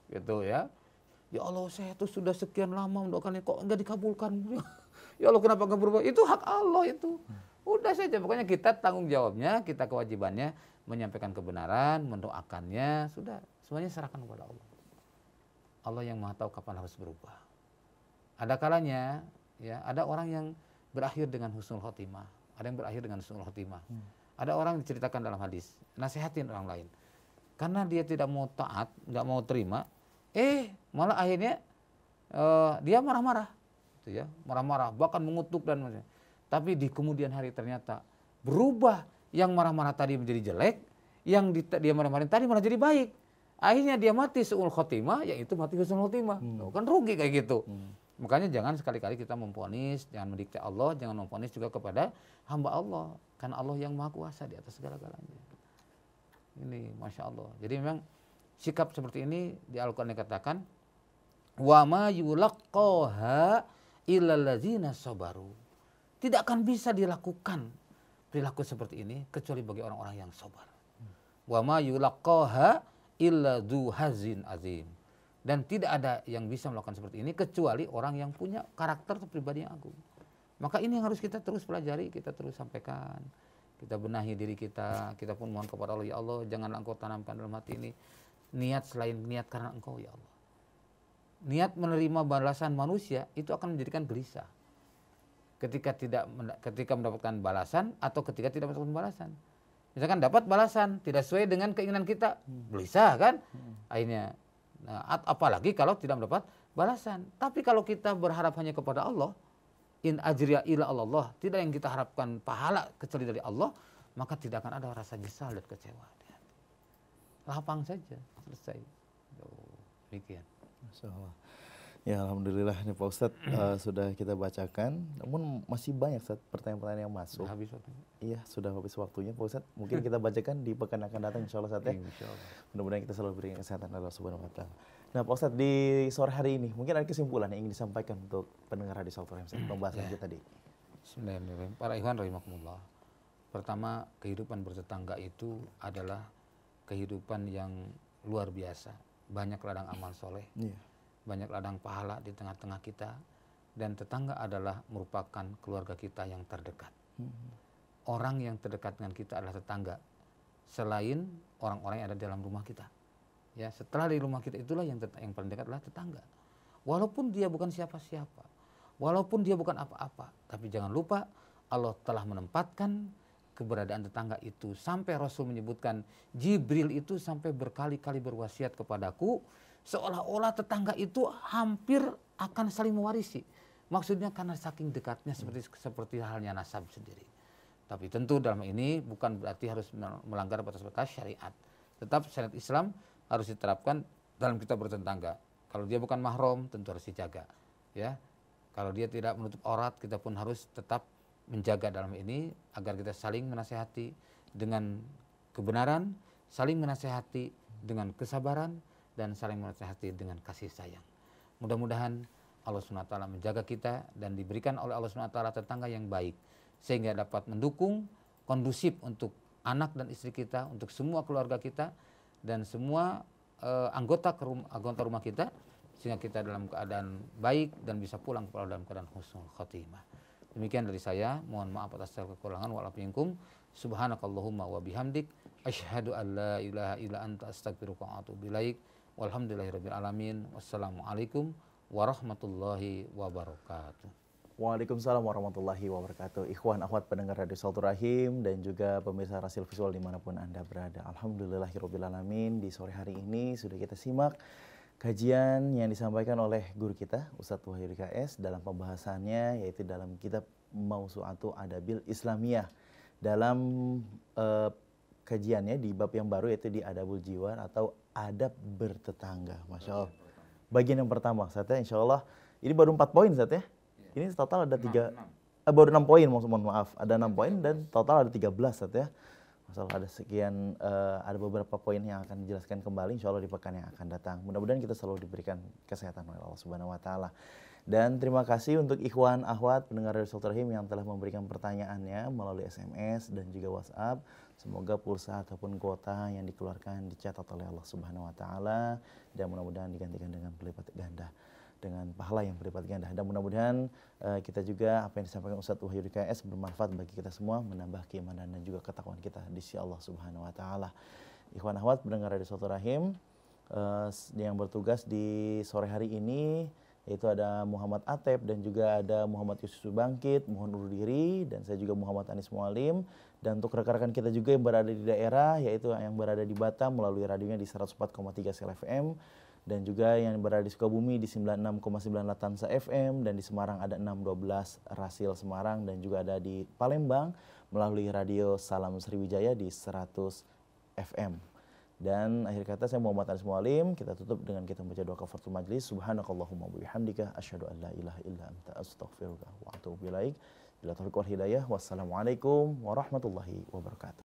Gitu ya. Ya Allah, saya tuh sudah sekian lama mendoakan kok enggak dikabulkan. Ya Allah, kenapa enggak berubah? Itu hak Allah itu. Udah saja, pokoknya kita tanggung jawabnya, kita kewajibannya menyampaikan kebenaran, mendoakannya, sudah semuanya serahkan kepada Allah. Allah yang Maha tahu kapan harus berubah. Ada kalanya, ya, ada orang yang berakhir dengan husnul khotimah, ada yang berakhir dengan husnul khotimah. Ada orang yang diceritakan dalam hadis, nasihatin orang lain. Karena dia tidak mau taat, nggak mau terima, malah akhirnya dia marah-marah, gitu ya, marah-marah, bahkan mengutuk dan macam. Tapi di kemudian hari ternyata berubah, yang marah-marah tadi menjadi jelek, yang dia marah-marahin tadi malah jadi baik. Akhirnya dia mati su'ul khotimah, yaitu mati husnul khotimah. Kan rugi kayak gitu. Makanya jangan sekali-kali kita memvonis, jangan mendikte Allah, jangan memvonis juga kepada hamba Allah. Karena Allah yang maha kuasa di atas segala-galanya. Ini Masya Allah. Jadi memang sikap seperti ini di Al-Quran dikatakan wa ma yulaqqaha illal ladzina sabaru. Tidak akan bisa dilakukan perilaku seperti ini kecuali bagi orang-orang yang sabar. Wa ma yulaqqaha illa dzu hazin azim. Dan tidak ada yang bisa melakukan seperti ini kecuali orang yang punya karakter atau pribadi yang agung. Maka ini yang harus kita terus pelajari, kita terus sampaikan. Kita benahi diri kita pun mohon kepada Allah, ya Allah, janganlah Engkau tanamkan dalam hati ini niat selain niat karena Engkau, ya Allah. Niat menerima balasan manusia itu akan menjadikan gelisah. Ketika mendapatkan balasan atau ketika tidak mendapatkan balasan. Misalkan dapat balasan tidak sesuai dengan keinginan kita, gelisah kan? Akhirnya, nah, apalagi kalau tidak mendapat balasan. Tapi kalau kita berharap hanya kepada Allah, in ajriya ila Allah, tidak yang kita harapkan pahala kecuali dari Allah, maka tidak akan ada rasa nyesal dan kecewa. Lapang saja, selesai. Demikian. Masya Allah. Ya alhamdulillah nih Pak Ustadz sudah kita bacakan, namun masih banyak Ustadz pertanyaan-pertanyaan yang masuk. Sudah habis waktunya. Iya sudah habis waktunya Pak Ustadz. Mungkin kita bacakan di pekan akan datang insya Allah Ustadz ya. Insya Allah. Mudah-mudahan kita selalu berikan kesehatan Allah Subhanahu Wa Taala. Nah Pak Ustadz di sore hari ini mungkin ada kesimpulan yang ingin disampaikan untuk pendengar hadis Al-Quran pembahasan kita di. Bismillahirrahmanirrahim. Para ikhwan rahimakumullah. Pertama, kehidupan bertetangga itu adalah kehidupan yang luar biasa. Banyak ladang amal soleh. Iya. Banyak ladang pahala di tengah-tengah kita, dan tetangga adalah merupakan keluarga kita yang terdekat. Orang yang terdekat dengan kita adalah tetangga, selain orang-orang yang ada di dalam rumah kita. Ya, setelah di rumah kita itulah yang paling dekat adalah tetangga. Walaupun dia bukan siapa-siapa, walaupun dia bukan apa-apa, tapi jangan lupa Allah telah menempatkan keberadaan tetangga itu. Sampai Rasul menyebutkan Jibril itu sampai berkali-kali berwasiat kepadaku, seolah-olah tetangga itu hampir akan saling mewarisi. Maksudnya karena saking dekatnya seperti halnya nasab sendiri. Tapi tentu dalam ini bukan berarti harus melanggar batas-batas syariat. Tetap syariat Islam harus diterapkan dalam kita bertetangga. Kalau dia bukan mahram tentu harus dijaga. Ya, kalau dia tidak menutup aurat kita pun harus tetap menjaga dalam ini agar kita saling menasehati dengan kebenaran, saling menasehati dengan kesabaran, dan saling menasehati dengan kasih sayang. Mudah-mudahan Allah SWT menjaga kita dan diberikan oleh Allah SWT tetangga yang baik, sehingga dapat mendukung, kondusif untuk anak dan istri kita, untuk semua keluarga kita, dan semua anggota rumah kita, sehingga kita dalam keadaan baik dan bisa pulang dalam keadaan husnul khotimah. Demikian dari saya, mohon maaf atas segala kekurangan wal afu minkum. Subhanakallahumma wa bihamdik, asyhadu an la ilaha illa anta astaghfiruka wa atubu ilaik. Walhamdulillahirabbil alamin. Wassalamualaikum warahmatullahi wabarakatuh. Waalaikumsalam warahmatullahi wabarakatuh. Ikhwan akhwat pendengar Radio Silaturahim dan juga pemirsa Rasil Visual dimanapun Anda berada. Alhamdulillahirabbil alamin. Di sore hari ini sudah kita simak kajian yang disampaikan oleh guru kita Ustadz Wahyudi KS dalam pembahasannya, yaitu dalam kitab Mausu'atu Adabil Islamiyah. Dalam kajiannya di bab yang baru, yaitu di Adabul Jiwar atau adab bertetangga. Masya Allah. Bagian yang pertama Ustadz ya, insya Allah ini baru 4 poin Ustadz ya. Ini total ada 3, baru 6 poin, mohon maaf. Ada 6 poin dan total ada 13 Ustadz ya. Masalah ada sekian, ada beberapa poin yang akan dijelaskan kembali insya Allah di pekan yang akan datang. Mudah-mudahan kita selalu diberikan kesehatan oleh Allah Subhanahu Wa Taala. Dan terima kasih untuk ikhwan akhwat pendengar Radio Silaturahim yang telah memberikan pertanyaannya melalui SMS dan juga WhatsApp. Semoga pulsa ataupun kuota yang dikeluarkan dicatat oleh Allah Subhanahu Wa Taala dan mudah-mudahan digantikan dengan berlipat ganda, dengan pahala yang berlipat ganda. Dan mudah-mudahan kita juga apa yang disampaikan Ustadz Wahyudi KS bermanfaat bagi kita semua, menambah keimanan dan juga ketakwaan kita di sisi Allah Subhanahu Wa Taala. Ikhwan akhwat pendengar Radio Silaturahim yang bertugas di sore hari ini, yaitu ada Muhammad Atep dan juga ada Muhammad Yusuf Bangkit, mohon undur diri, dan saya juga Muhammad Anis Mualim. Dan untuk rekan-rekan kita juga yang berada di daerah, yaitu yang berada di Batam melalui radionya di 104,3 Sel FM, dan juga yang berada di Sukabumi di 96,9 Latansa FM, dan di Semarang ada 612 Rasil Semarang, dan juga ada di Palembang melalui radio Salam Sriwijaya di 100 FM. Dan akhir kata saya Muhammad Anis Mualim, kita tutup dengan kita membaca doa kafaratul majlis. Subhanakallahumma wa bihamdika asyhadu an la ilaha illa anta astaghfiruka wa atubu ilaik. Bila taufiq wal hidayah. Wassalamualaikum warahmatullahi wabarakatuh.